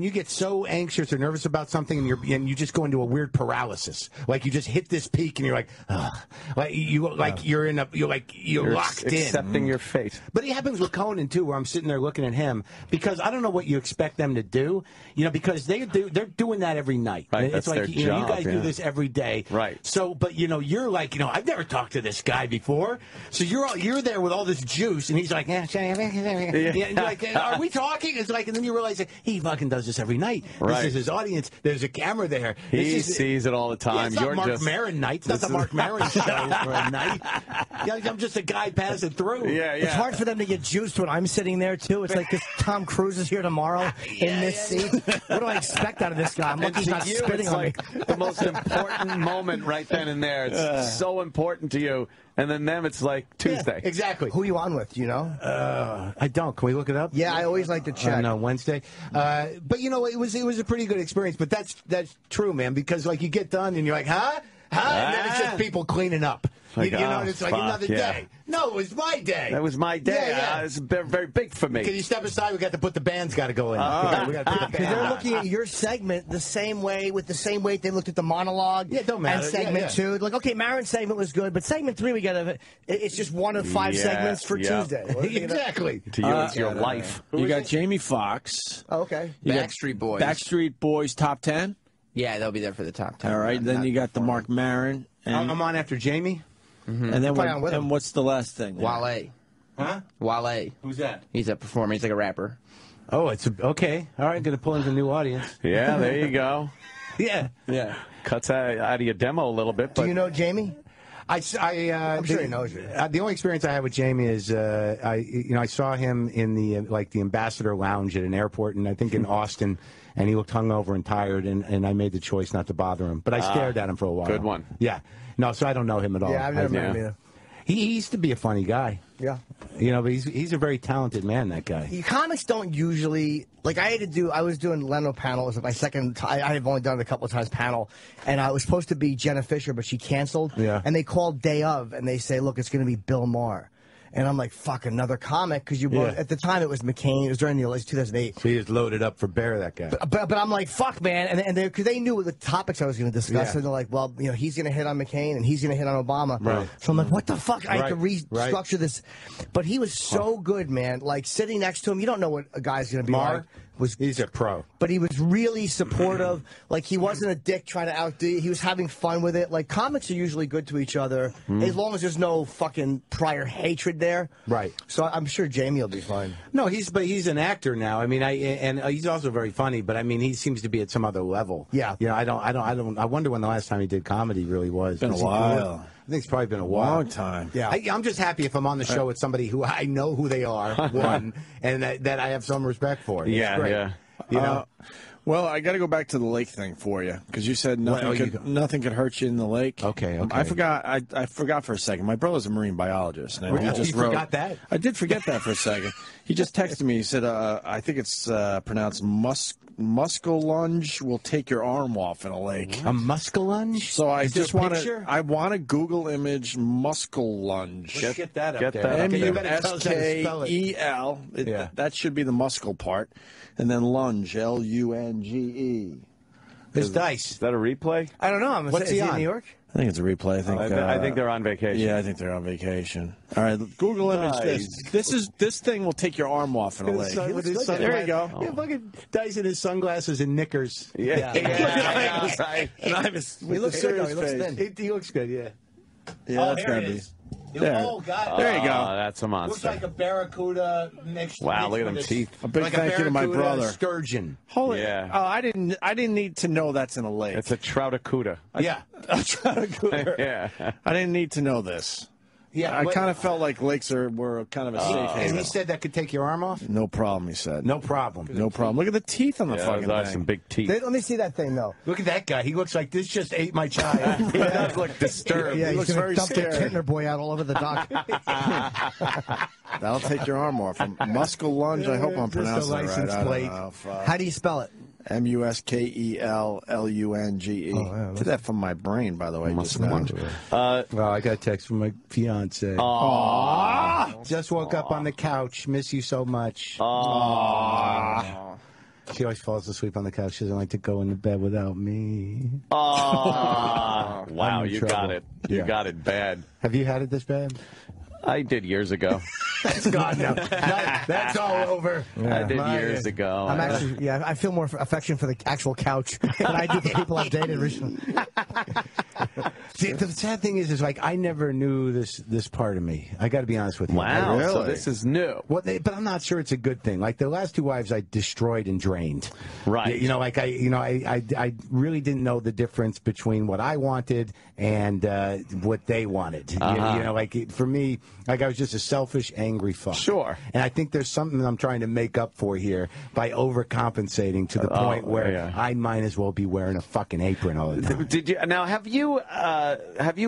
you get so anxious or nervous about something and you just go into a weird paralysis, like you just hit this peak and you're like, ugh. You're locked in, accepting your fate. But it happens with Conan too, where I'm sitting there looking at him because I don't know what you expect them to do. Because they're doing that every night. Right, it's that's like their job, you guys do this every day. Right. So, but you're like, I've never talked to this guy before. So you're there with all this juice, and he's like, and you're like, are we talking? It's like, and then you realize that he fucking does this every night. Right. This is his audience. There's a camera there. He sees it all the time. It's not Marc Maron night. It's not the Marc Maron show for a night. I'm just a guy passing through. Yeah. It's hard for them to get juiced when I'm sitting there too. It's like this Tom Cruise is here tomorrow in this seat. What do I expect out of this guy? I'm lucky he's not spitting on me. The most important moment right then and there. It's so important to you. And then it's like Tuesday. Yeah, exactly. Who are you on with? Do you know? I don't. Can we look it up? Yeah, I always like to check. No, Wednesday. But it was a pretty good experience. But that's true, man. Because you get done and you're like, huh? And then it's just people cleaning up. It's like another day. No, it was my day. That was my day. Yeah. It's very, very big for me. Can you step aside? We got to put the band's got to go in. We got to put the band. Because they're looking at your segment the same way, with the same weight they looked at the monologue. Yeah, don't matter. And segment 2. Like, okay, Maron's segment was good, but segment 3 we got to. It's just one of 5 segments for Tuesday. Exactly. To you, it's your life. You got Jamie Foxx. Oh, okay. Backstreet Boys. Backstreet Boys top 10. Yeah, they'll be there for the top 10. All right. Then you got the Marc Maron. I'm on after Jamie. Mm-hmm. And then what's the last thing? Wale. Huh? Wale. Who's that? He's a performer. He's like a rapper. Oh, it's okay. All right, going to pull in a new audience. Yeah, there you go. Yeah. Cuts out of your demo a little bit. But do you know Jamie? I'm sure he knows you. The only experience I had with Jamie is I saw him in the Ambassador Lounge at an airport, and I think in Austin, and he looked hungover and tired, and I made the choice not to bother him. But I stared at him for a while. Good one. Yeah. No, so I don't know him at all. Yeah, I've never met him either. He used to be a funny guy. Yeah. But he's a very talented man, that guy. Comics don't usually, like I was doing Leno panel. It was my second time. I have only done it a couple of times panel. And I was supposed to be Jenna Fisher, but she canceled. Yeah. And they called day of, and they say, look, it's going to be Bill Maher. And I'm like, fuck, another comic? Because at the time it was McCain. It was during the election, 2008. So he was loaded up for bear, that guy. But I'm like, fuck, man. And because they knew the topics I was going to discuss. So they're like, well, he's going to hit on McCain and he's going to hit on Obama. Right. So I'm like, what the fuck? I have to restructure this. But he was so good, man. Like, sitting next to him, you don't know what a guy's going to be like. He's a pro. But he was really supportive. Like, he wasn't a dick trying to outdo you. He was having fun with it. Like, comics are usually good to each other as long as there's no fucking prior hatred there. Right. So I'm sure Jamie will be fine. No, he's an actor now. I mean, and he's also very funny. But I mean, he seems to be at some other level. Yeah. I wonder when the last time he did comedy really was. Been a while. I think it's probably been a while. Long time. Yeah. I'm just happy if I'm on the show with somebody who I know who they are, one, and that I have some respect for. Yeah. Well, I got to go back to the lake thing for you because you said nothing could hurt you in the lake. Okay. I forgot. I forgot for a second. My brother's a marine biologist. And You forgot that? I did forget that for a second. He just texted me. He said, "I think it's pronounced muskellunge will take your arm off in a lake." A muskellunge? So I Is there just a want picture? to. I want to Google image muskellunge. Let's get that up Get there. that up there. MUSKEL. Yeah. That should be the muscle part, and then lunge, LUNGE. There's Dice. Is that a replay? I don't know. What's he in on? New York? I think it's a replay. I think they're on vacation. Yeah, I think they're on vacation. All right, Google image this. This thing will take your arm off in a lake. There you go. Yeah, fucking Dice in his sunglasses and knickers. Yeah. Right. And I have He looks good, though. He looks thin. He looks good, yeah. Yeah, that's there gotta it be. is. There. Oh, God. There you go. That's a monster. Looks like a barracuda mixed. Wow, look at them with teeth. A big thank you to my brother. Sturgeon. Holy! Yeah. Oh, I didn't need to know that's in a lake. It's a troutacuda. Yeah. Yeah. I didn't need to know this. Yeah. I kind of felt like lakes were kind of a safe And haven. he said that could take your arm off? No problem, he said. No problem. No problem. Look at the teeth on the fucking Those are thing. some big teeth. Let me see that thing, though. Look at that guy. He looks like this just ate my child. He does look disturbed. Yeah, He he's looks going very to dump the scared. Kittner boy out all over the dock. That'll take your arm off. Muskellunge, I hope I'm Just a pronouncing it right. license I don't plate. know. How do you spell it? MUSKELLUNGE. Did that from my brain, by the way. Just now. Well, I got a text from my fiance. Aww. Just woke up on the couch. Miss you so much. Aww. She always falls asleep on the couch. She doesn't like to go into bed without me. Wow, I'm in you trouble. got it. You Yeah. got it bad. Have you had it this bad? I did years ago. That's gone now. That's all over. I did years ago. I'm actually, I feel more affection for the actual couch than I do for people I've dated recently. See, the sad thing is like I never knew this part of me. I got to be honest with you. Wow, Really? so this is new. But I'm not sure it's a good thing. Like the last two wives, I destroyed and drained. Right. You know, like I really didn't know the difference between what I wanted and what they wanted. You know, like for me, like I was just a selfish, angry fuck. Sure. And I think there's something I'm trying to make up for here by overcompensating to the point where I might as well be wearing a fucking apron all the time. Did you now have you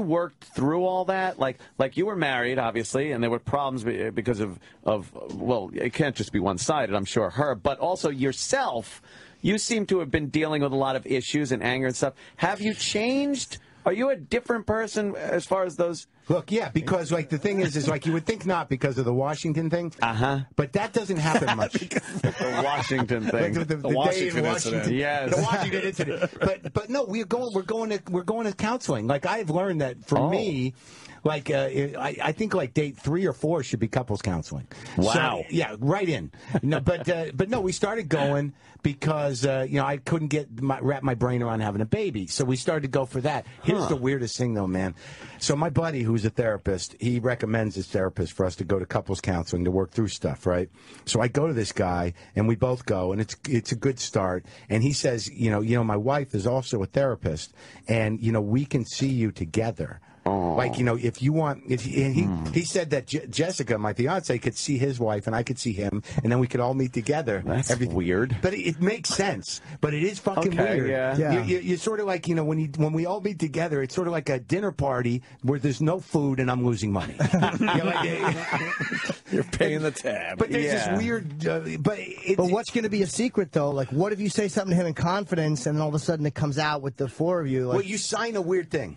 worked through all that? Like you were married, obviously, and there were problems because of well, it can't just be one-sided. I'm sure her, but also yourself. You seem to have been dealing with a lot of issues and anger and stuff. Have you changed? Are you a different person as far as those? Look, yeah, because like the thing is like you would think not because of the Washington thing. But that doesn't happen much. The Washington thing. The Washington day in incident. Yes. The Washington incident. But no, we're going to counseling. Like I've learned that for me. Like I think like date 3 or 4 should be couples counseling. Wow. So, yeah, right in. No, but no, we started going because I couldn't wrap my brain around having a baby. So we started to go for that. Here's the weirdest thing though, man. So my buddy who's a therapist, he recommends his therapist for us to go to couples counseling to work through stuff, right? So I go to this guy and we both go and it's a good start. And he says, my wife is also a therapist and we can see you together. Like, you know, if you want, he said that Jessica, my fiance, could see his wife and I could see him, and then we could all meet together. That's weird. But it makes sense. But it is fucking weird. Yeah. You're sort of like, you know, when we all meet together, it's sort of like a dinner party where there's no food and I'm losing money. You're paying the tab. But there's this weird. But what's going to be a secret though? Like, what if you say something to him in confidence, and then all of a sudden it comes out with the four of you? Like, well, you sign a weird thing.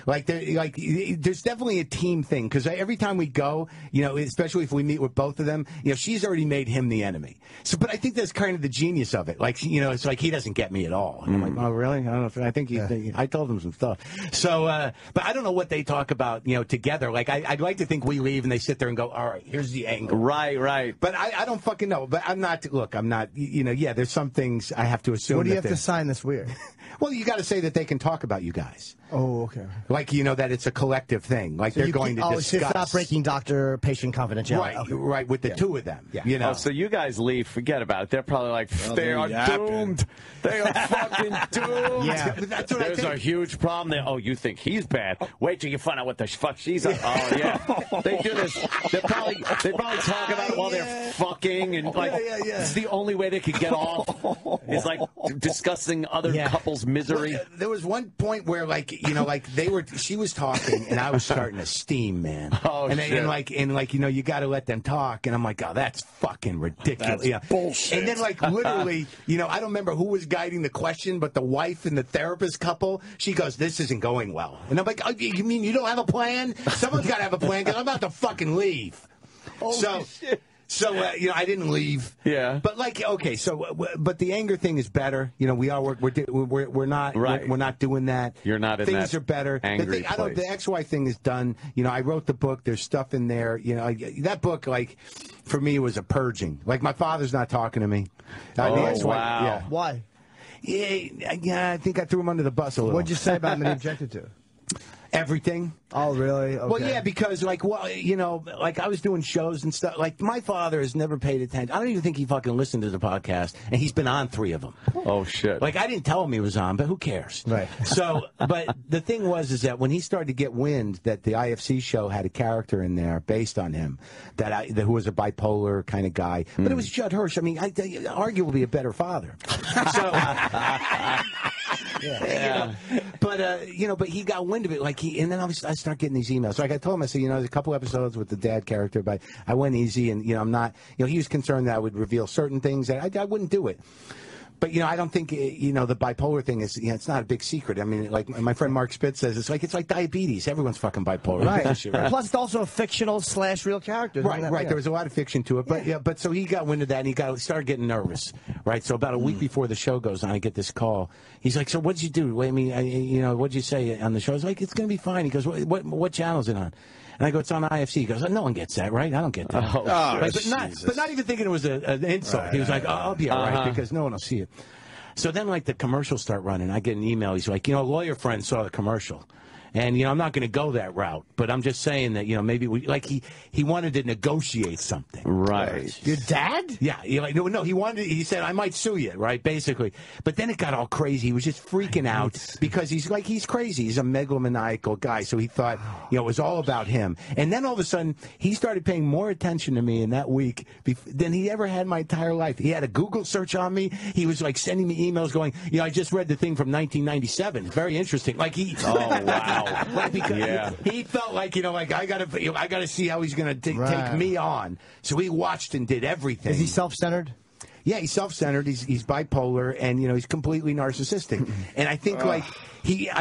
Like there's definitely a team thing, because every time we go, you know, especially if we meet with both of them, you know, she's already made him the enemy. So, but I think that's kind of the genius of it. Like, you know, it's like he doesn't get me at all. And I'm like, oh, really? I don't know. I think I told him some stuff. So, but I don't know what they talk about, you know, together. Like, I'd like to think we leave and they sit there and go, all right, here's the angle. Right. But I don't fucking know. But I'm not. Look, I'm not. You know, yeah, there's some things I have to assume. What do you have to sign this weird? Well, you got to say that they can talk about you guys. Oh, okay. Like, you know, that it's a collective thing. Like, so they're going to discuss. It's not breaking doctor-patient confidentiality. Right, okay. Right, with the two of them. Yeah. You know? Oh, so you guys leave, forget about it. They're probably like, they are doomed. They are fucking doomed. Yeah. That's what There's a huge problem there. Oh, you think he's bad. Wait till you find out what the fuck she's on. Oh, yeah. They do this. They probably talk about it while they're fucking. And, like, it's the only way they could get off is, like, discussing other couples' misery. Well, there was one point where, like, you know, like she was talking and I was starting to steam, man. Oh, shit. And like, you know, you got to let them talk. And I'm like, oh, that's fucking ridiculous. That's bullshit. And then, like, literally, you know, I don't remember who was guiding the question, but the wife and the therapist couple, she goes, this isn't going well. And I'm like, oh, you mean you don't have a plan? Someone's got to have a plan, because I'm about to fucking leave. Holy shit. So, you know, I didn't leave. Yeah. But, like, okay, so, but the anger thing is better. You know, we're not, we're not doing that. You're not in Things that are better. angry place. The ex-wife thing is done. You know, I wrote the book. There's stuff in there. You know, that book, like, for me, was a purging. Like, my father's not talking to me. The ex-wife, wow. Yeah. Why? Yeah, I think I threw him under the bus a little. What'd you say about him that he objected to? Everything. Oh, really? Okay. Well, yeah, because, like, well, you know, like, I was doing shows and stuff. Like, my father has never paid attention. I don't even think he fucking listened to the podcast, and he's been on 3 of them. Oh, shit. Like, I didn't tell him he was on, but who cares? Right. So, but the thing is that when he started to get wind that the IFC show had a character in there based on him, who was a bipolar kind of guy, but it was Judd Hirsch. I mean, arguably a better father. So, yeah. You know, but he got wind of it, like, and then I start getting these emails. Like I told him, I said, you know, there's a couple episodes with the dad character, but I went easy, and, you know, I'm not, you know, he was concerned that I would reveal certain things that I wouldn't do it. But, you know, I don't think, you know, the bipolar thing is, you know, it's not a big secret. I mean, like my friend Marc Spitz says, it's like diabetes. Everyone's fucking bipolar. Right. Right? Plus, it's also a fictional / real character. Right. Yeah. There was a lot of fiction to it. But, but so he got wind of that, and he started getting nervous. Right. So about a week before the show goes on, I get this call. He's like, so what'd you do? I mean, you know, what'd you say on the show? I was like, it's going to be fine. He goes, what channel is it on? And I go, it's on IFC. He goes, no one gets that, right? I don't get that. But not even thinking it was an insult. Right, he was like, I'll be all right, because no one will see it. So then, like, the commercials start running. I get an email. He's like, you know, a lawyer friend saw the commercial. And, you know, I'm not going to go that route, but I'm just saying that, you know, maybe he wanted to negotiate something. Right. Your dad? Yeah. No, he said, I might sue you, right, basically. But then it got all crazy. He was just freaking out because he's crazy. He's a megalomaniacal guy. So he thought, you know, it was all about him. And then all of a sudden, he started paying more attention to me in that week than he ever had my entire life. He had a Google search on me. He was, like, sending me emails going, you know, I just read the thing from 1997. It's very interesting. Like, oh, wow. Right, because he felt like, you know, like I gotta see how he's gonna take me on. So he watched and did everything. Is he self-centered? Yeah, he's self-centered. He's bipolar, and, you know, he's completely narcissistic. And I think I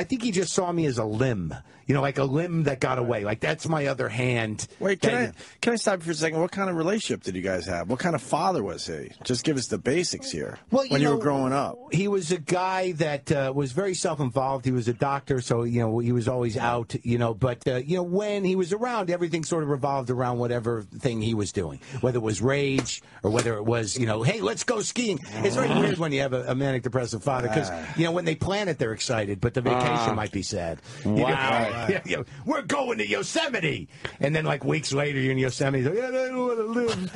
think he just saw me as a limb. You know, like a limb that got away. Like, that's my other hand. Wait, can I stop you for a second? What kind of relationship did you guys have? What kind of father was he? Just give us the basics here. Well, when you were growing up, he was a guy that was very self-involved. He was a doctor, so, you know, he was always out. You know, but you know, when he was around, everything sort of revolved around whatever thing he was doing, whether it was rage or whether it was, you know, hey, let's go skiing. It's very weird when you have a manic depressive father, because, you know, when they plan it, they're excited, but the vacation might be sad. Wow. You know, we're going to Yosemite, and then, like, weeks later, you're in Yosemite. Like, yeah, I don't want to live.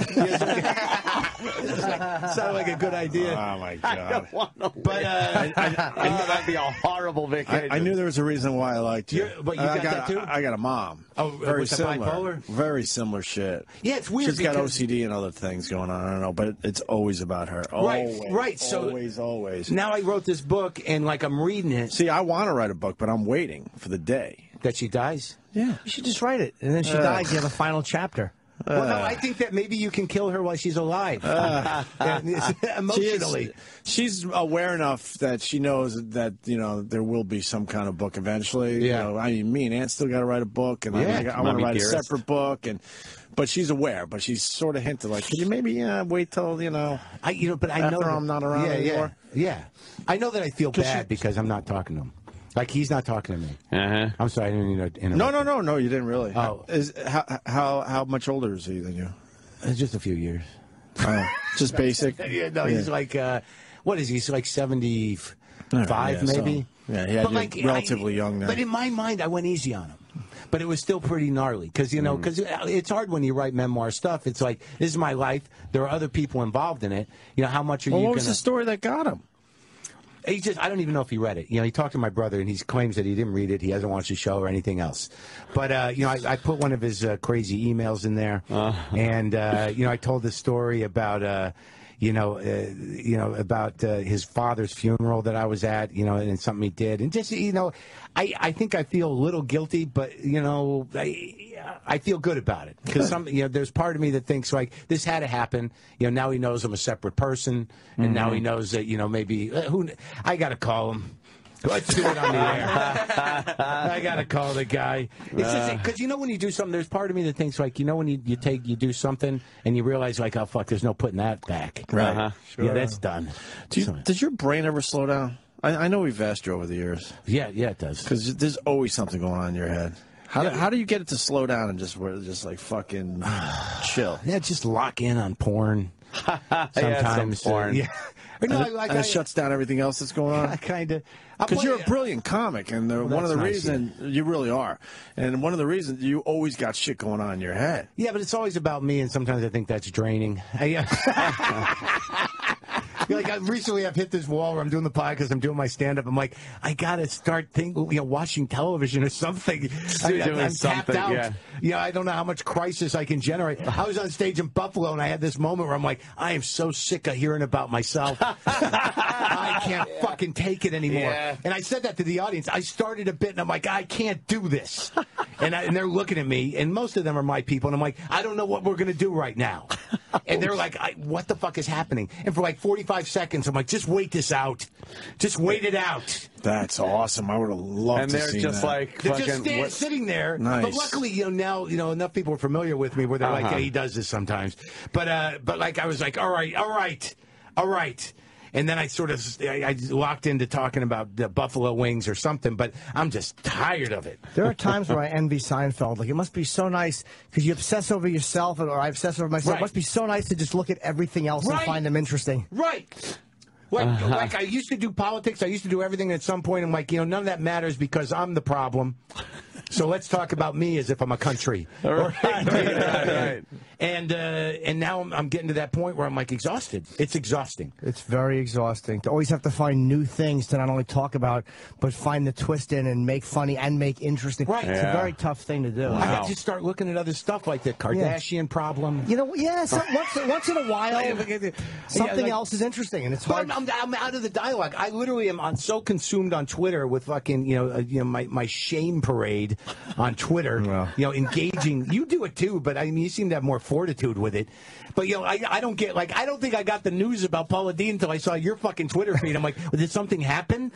Sounded like a good idea. Oh, my God. I don't want to. But that'd be a horrible vacation. I knew there was a reason why I liked you. But you got that too? I got a mom. Oh, very with the similar. bipolar? Very similar shit. Yeah, it's weird. She's got OCD and other things going on. I don't know, but it's always about her. Right. So always. now I wrote this book, and like I'm reading it. See, I want to write a book, but I'm waiting for the day That she dies? Yeah. You should just write it, and then she dies. You have a final chapter. Well, no, I think that maybe you can kill her while she's alive. Emotionally. She's aware enough that she knows that, there will be some kind of book eventually. Yeah. Me and Aunt still got to write a book, and I want to write a separate book, but she's aware. But she's sort of hinted, like, can you maybe wait till, but I know after I'm not around anymore? Yeah. I know that I feel bad because I'm not talking to him. Like, he's not talking to me. I'm sorry, I didn't mean to interrupt. No, you didn't really. Oh. How much older is he than you? It's just a few years. Just basic? He's like, what is he? He's like 75, maybe? So, you're relatively young now. But in my mind, I went easy on him. But it was still pretty gnarly because, because it's hard when you write memoir stuff. It's like, this is my life. There are other people involved in it. How much are you going to... What was the story that got him? I don't even know if he read it. He talked to my brother, and he claims that he didn't read it. He hasn't watched the show or anything else. But, I put one of his crazy emails in there. And, I told this story about, about his father's funeral that I was at, and something he did. And just, I think I feel a little guilty, but, I feel good about it because there's part of me that thinks like this had to happen. Now he knows I'm a separate person, and now he knows that maybe I got to call him. Let's do it on the air. I got to call the guy. It's just because when you do something, there's part of me that thinks like when you do something and you realize like, oh fuck, there's no putting that back. Right. Sure. Yeah, that's done. Does your brain ever slow down? I know we've asked you over the years. Yeah, it does. Because there's always something going on in your head. How do you get it to slow down and just like fucking chill? Yeah, just lock in on porn. Sometimes porn. Yeah. And it shuts down everything else that's going on. Kind of. Because you're a brilliant comic, and one of the reasons you really are, and one of the reasons you always got shit going on in your head. Yeah, but it's always about me, and sometimes I think that's draining. Recently I've hit this wall where I'm doing the podcast, I'm doing my stand-up. I'm like, I got to start watching television or something. I'm tapped out. Yeah. I don't know how much crisis I can generate. I was on stage in Buffalo, and I had this moment where I'm like, I am so sick of hearing about myself. I can't fucking take it anymore. Yeah. And I said that to the audience. I started a bit, and I'm like, I can't do this. And they're looking at me, and most of them are my people, and I'm like, I don't know what we're going to do right now. And they're like, what the fuck is happening? And for like 45 seconds, I'm like, just wait this out. Just wait it out. That's awesome. I would have loved to see that. And they're just like... They're just sitting there. Nice. But luckily, now, enough people are familiar with me where they're like, yeah, he does this sometimes. But like, I was like, all right. And then I I locked into talking about the buffalo wings or something, but I'm just tired of it. There are times where I envy Seinfeld. Like, it must be so nice because you obsess over yourself, or I obsess over myself. Right. It must be so nice to just look at everything else and find them interesting. Right. Like I used to do politics. I used to do everything. At some point, I'm like, none of that matters because I'm the problem. So let's talk about me as if I'm a country. Right. And now I'm getting to that point where I'm like exhausted. It's exhausting. It's very exhausting to always have to find new things to not only talk about, but find the twist in and make funny and make interesting. Right. It's a very tough thing to do. Wow. I had to start looking at other stuff like the Kardashian problem. Once in a while, something else is interesting, and it's hard. I'm out of the dialogue. I literally am so consumed on Twitter with fucking my shame parade on Twitter. Engaging. You do it too, but I mean you seem to have more fortitude with it. But I don't get I don't think I got the news about Paula Deen until I saw your fucking Twitter feed. I'm like, well, did something happen?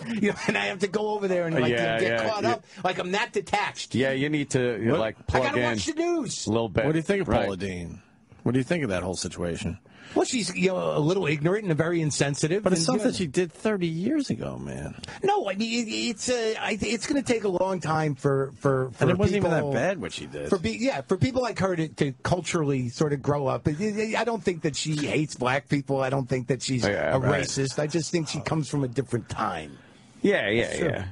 And I have to go over there and get caught up. Like I'm that detached. Yeah, you need to plug I gotta in. Watch the news A little bit. What do you think of Paula Deen? What do you think of that whole situation? Well, she's a little ignorant and very insensitive. But it's something she did 30 years ago, man. No, I mean it's going to take a long time for and it wasn't people, even that bad what she did. For people like her to culturally sort of grow up. I don't think that she hates black people. I don't think that she's a racist. I just think she comes from a different time. Yeah.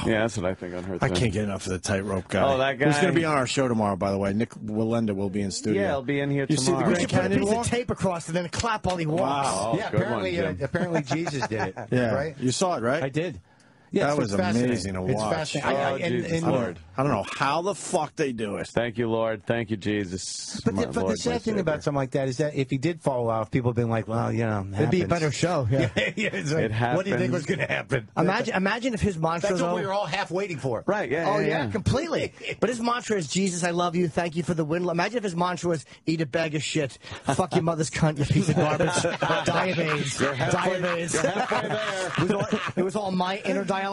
Yeah, that's what I think on her. I can't get enough of the tightrope guy. Oh, that guy. Who's going to be on our show tomorrow, by the way? Nick Willenda will be in studio. Yeah, he'll be in here you tomorrow. See the We Grand should put a Canyon piece walk? of tape across and then clap while he walks. Wow. Yeah, Good apparently, one, Jim. apparently Jesus did it. Yeah, right? you saw it, right? I did. Yeah, that was amazing to watch. It's fascinating. Jesus, Lord. I don't know how the fuck they do it. Thank you, Lord. Thank you, Jesus. But the sad thing about something like that is that if he did fall off, people have been like, well, you know, it'd be a better show. Yeah. It's like, It happens. what do you think was going to happen? Imagine if his mantra. That's what we were all half waiting for. Right, yeah. Oh, yeah, completely. But his mantra is, Jesus, I love you. Thank you for the win. Imagine if his mantra was, eat a bag of shit. Fuck your mother's cunt, you piece of garbage. Die of AIDS. Die of AIDS. You're halfway there. It was all my inner dialogue.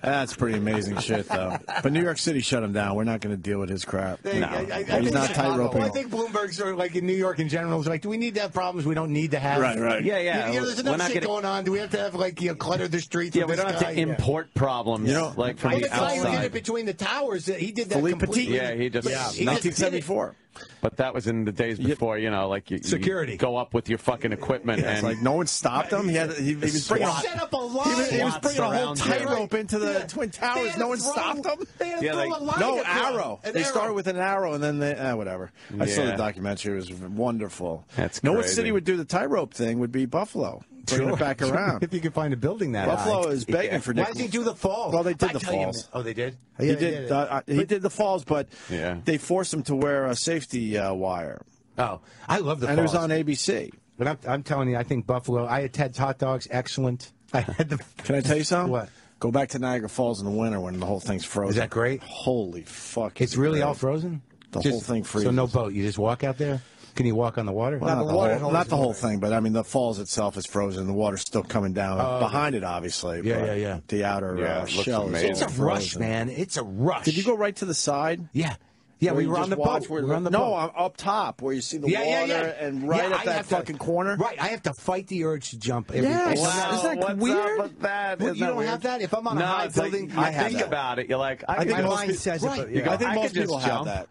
That's pretty amazing shit, though. But New York City shut him down. We're not going to deal with his crap. I He's not tight-roping. Well, I think Bloomberg's sort of like in New York in general is like, do we need to have problems we don't need to have? Right. Yeah, yeah. You know, there's enough shit going on. Do we have to have like clutter the streets? Yeah, with we this don't have guy? to import problems like from Well, the the guy who did outside. it between the towers, he did that Philippe completely. Petit. Yeah, he just 1974. But that was in the days before, like Security. You go up with your fucking equipment It's and like no one stopped him. He was bringing Set up a line. he was bringing a whole Swats around tightrope into the Twin Towers. No one stopped him. No arrow. They started with an arrow and then they whatever. I saw the Yeah. documentary. It was wonderful. That's no one crazy. city would do the tightrope thing would be Buffalo. Bringing it back around. If you could find a building that Buffalo high. is begging for Nick. Why does he do the falls? Well, they did I the tell you, falls. oh, they did? He did the falls, but Yeah. they forced him to wear a safety wire. Oh, I love the And falls. it was on ABC. But I'm telling you, I think Buffalo. I had Ted's hot dogs, excellent. I had the. Can I tell you something? What? Go back to Niagara Falls in the winter when the whole thing's frozen. Is that great? Holy fuck! It's really all frozen. The whole thing freezes. So no boat. You just walk out there. Can you walk on the water? Well, not the whole thing, but I mean the falls itself is frozen. The water's still coming down behind it, obviously. Yeah, but yeah. The outer Yeah, it looks shell is amazing. It's a all rush, frozen. man. It's a rush. Did you go right to the side? Yeah. Yeah, Where we you were on just the watch boat. where We were on the no, boat. I'm up top where you see the water and right Yeah, at I that have to- fucking corner. Right, I have to fight the urge to jump. Every Yes. day. Wow. Isn't that what's weird? Up with that? Well, Isn't you that don't weird? have that? If I'm on a No, high it's like, building, you I have think that. about it. You're like, I think My most mind people- says it, Right. but You yeah. go, I think I most could just people have jump. that.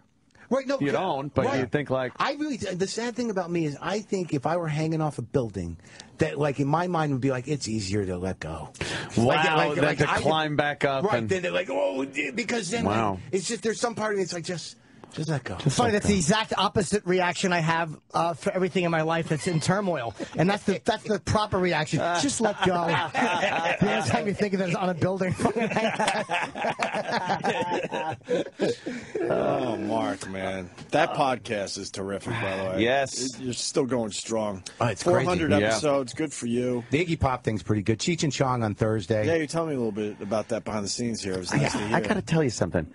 Right, no, You don't, but you think like I really. The sad thing about me is, I think if I were hanging off a building, that like in my mind would be like it's easier to let go. wow, then to I- climb back up Right, and then they're like, oh, because then Wow. it's just there's some part of me it's like just let go. It's funny. That's the exact opposite reaction I have for everything in my life that's in turmoil, and that's the proper reaction. Just let go. The only time you think of it is on a building. Oh, Mark, man, that podcast is terrific. By the way, Yes. you're still going strong. Oh, it's 400 crazy. episodes. Good for you. The Iggy Pop thing's pretty good. Cheech and Chong on Thursday. Yeah, you tell me a little bit about that behind the scenes here. It was nice to hear. I got to tell you something.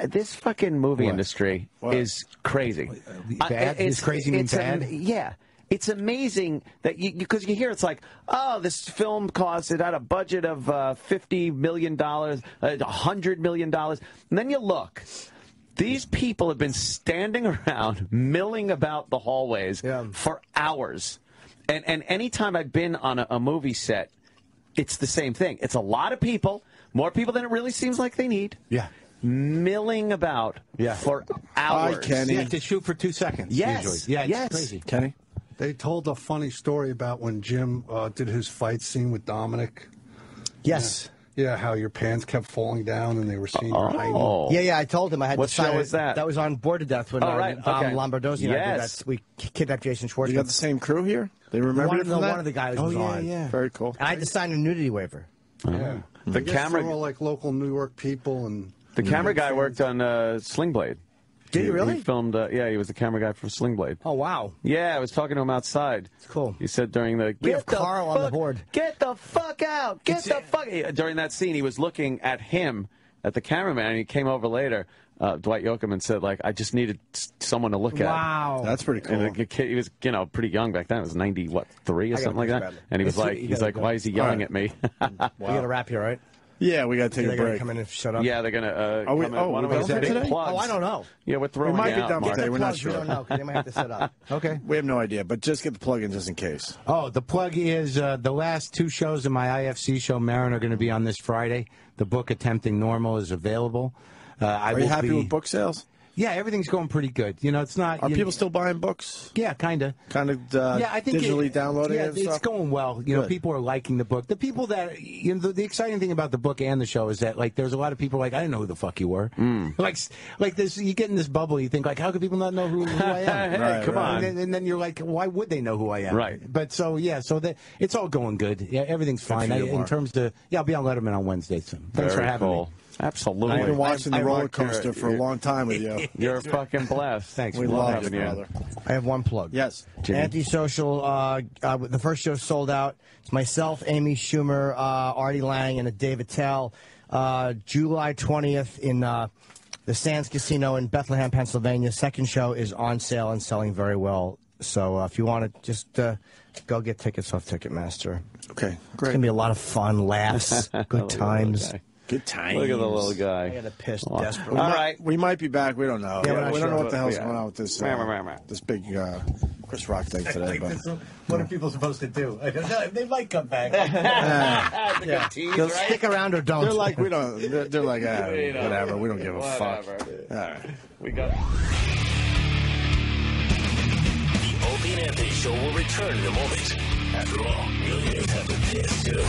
This fucking movie What? industry What? is crazy. Bad? Is crazy mean bad? Yeah. It's amazing that because you hear it's like, oh, this film cost, it had a budget of $50 million, $100 million. And then you look. These people have been standing around milling about the hallways for hours. And anytime I've been on a movie set, it's the same thing. It's a lot of people, more people than it really seems like they need. Yeah. Milling about for hours. Hi, Kenny. Yeah, to shoot for 2 seconds. Yes. Usually. Yeah, it's Yes. crazy. Kenny. They told a funny story about when Jim did his fight scene with Dominic. Yes. Yeah, how your pants kept falling down and they were seeing your height. Oh. Yeah. I told him I had What to sign show it. is that? That was on Board to Death when right, Dom okay. Lombardozzi and I did Yes. that. We kidnapped Jason Schwartzman. You got the same crew here? They remember one, you from that? one of the guys was on. Very cool. And I had to sign a nudity waiver. Yeah. The I guess camera- they're all like local New York people and The camera guy worked on Sling Blade. Did you really? He filmed, he was the camera guy for Sling Blade. Oh, wow. Yeah, I was talking to him outside. It's cool. He said during the We have Carl on the board. Get the fuck out! Get the fuck! During that scene, he was looking at him, at the cameraman, and he came over later. Dwight Yoakam and said, like, I just needed someone to look at. Wow. That's pretty cool. And the kid, he was, pretty young back then. It was 3 or something like that. And he was like, why is he yelling at me? We got a wrap here, right? Yeah, we got to take They're a going to break. come in and shut up. Yeah, they're gonna. Are we- come in. oh, Why don't we're we done big today? plugs? Oh, I don't know. Yeah, we're throwing might you be out, done Mark. today. We're not Plugs, we sure. don't know, 'cause they might have to set up. Okay. We have no idea, but just get the plug in just in case. Oh, the plug is the last 2 shows of my IFC show, Maron, are going to be on this Friday. The book Attempting Normal is available. Are you happy with book sales? Yeah, everything's going pretty good. You know, it's not. Are people still buying books? Yeah, kind of. Yeah, I think digitally downloading it and it's stuff? going well. You know, people are liking the book. The people that, you know, the exciting thing about the book and the show is that, like, there's a lot of people like, I didn't know who the fuck you were. Like this, you get in this bubble, you think, like, how could people not know who I am? Hey, come on. And then you're like, why would they know who I am? Right. But so it's all going good. Yeah, everything's fine. In terms of, I'll be on Letterman on Wednesday. So thanks for having me. Absolutely. I've been watching the roller coaster for a long time with you. You're fucking blessed. Thanks. We love you, brother. I have one plug. Yes. Antisocial. The first show sold out. It's myself, Amy Schumer, Artie Lang, and Dave Attell. July 20th in the Sands Casino in Bethlehem, Pennsylvania. Second show is on sale and selling very well. So if you want to just go get tickets off Ticketmaster. Okay, great. It's going to be a lot of fun, laughs, good times. Good times. Look at the little guy. I got to piss desperately. All right. We might be back. We don't know. Yeah, we don't know what the hell's Yeah. going on with this this big Chris Rock thing today. But What are people supposed to do? I don't know. They might come back. They'll stick around or don't. they're like, we don't. They're like, whatever. We don't give a fuck. All right. We got. The Opie and Anthony Show will return in a moment. After all, millionaires have the piss too.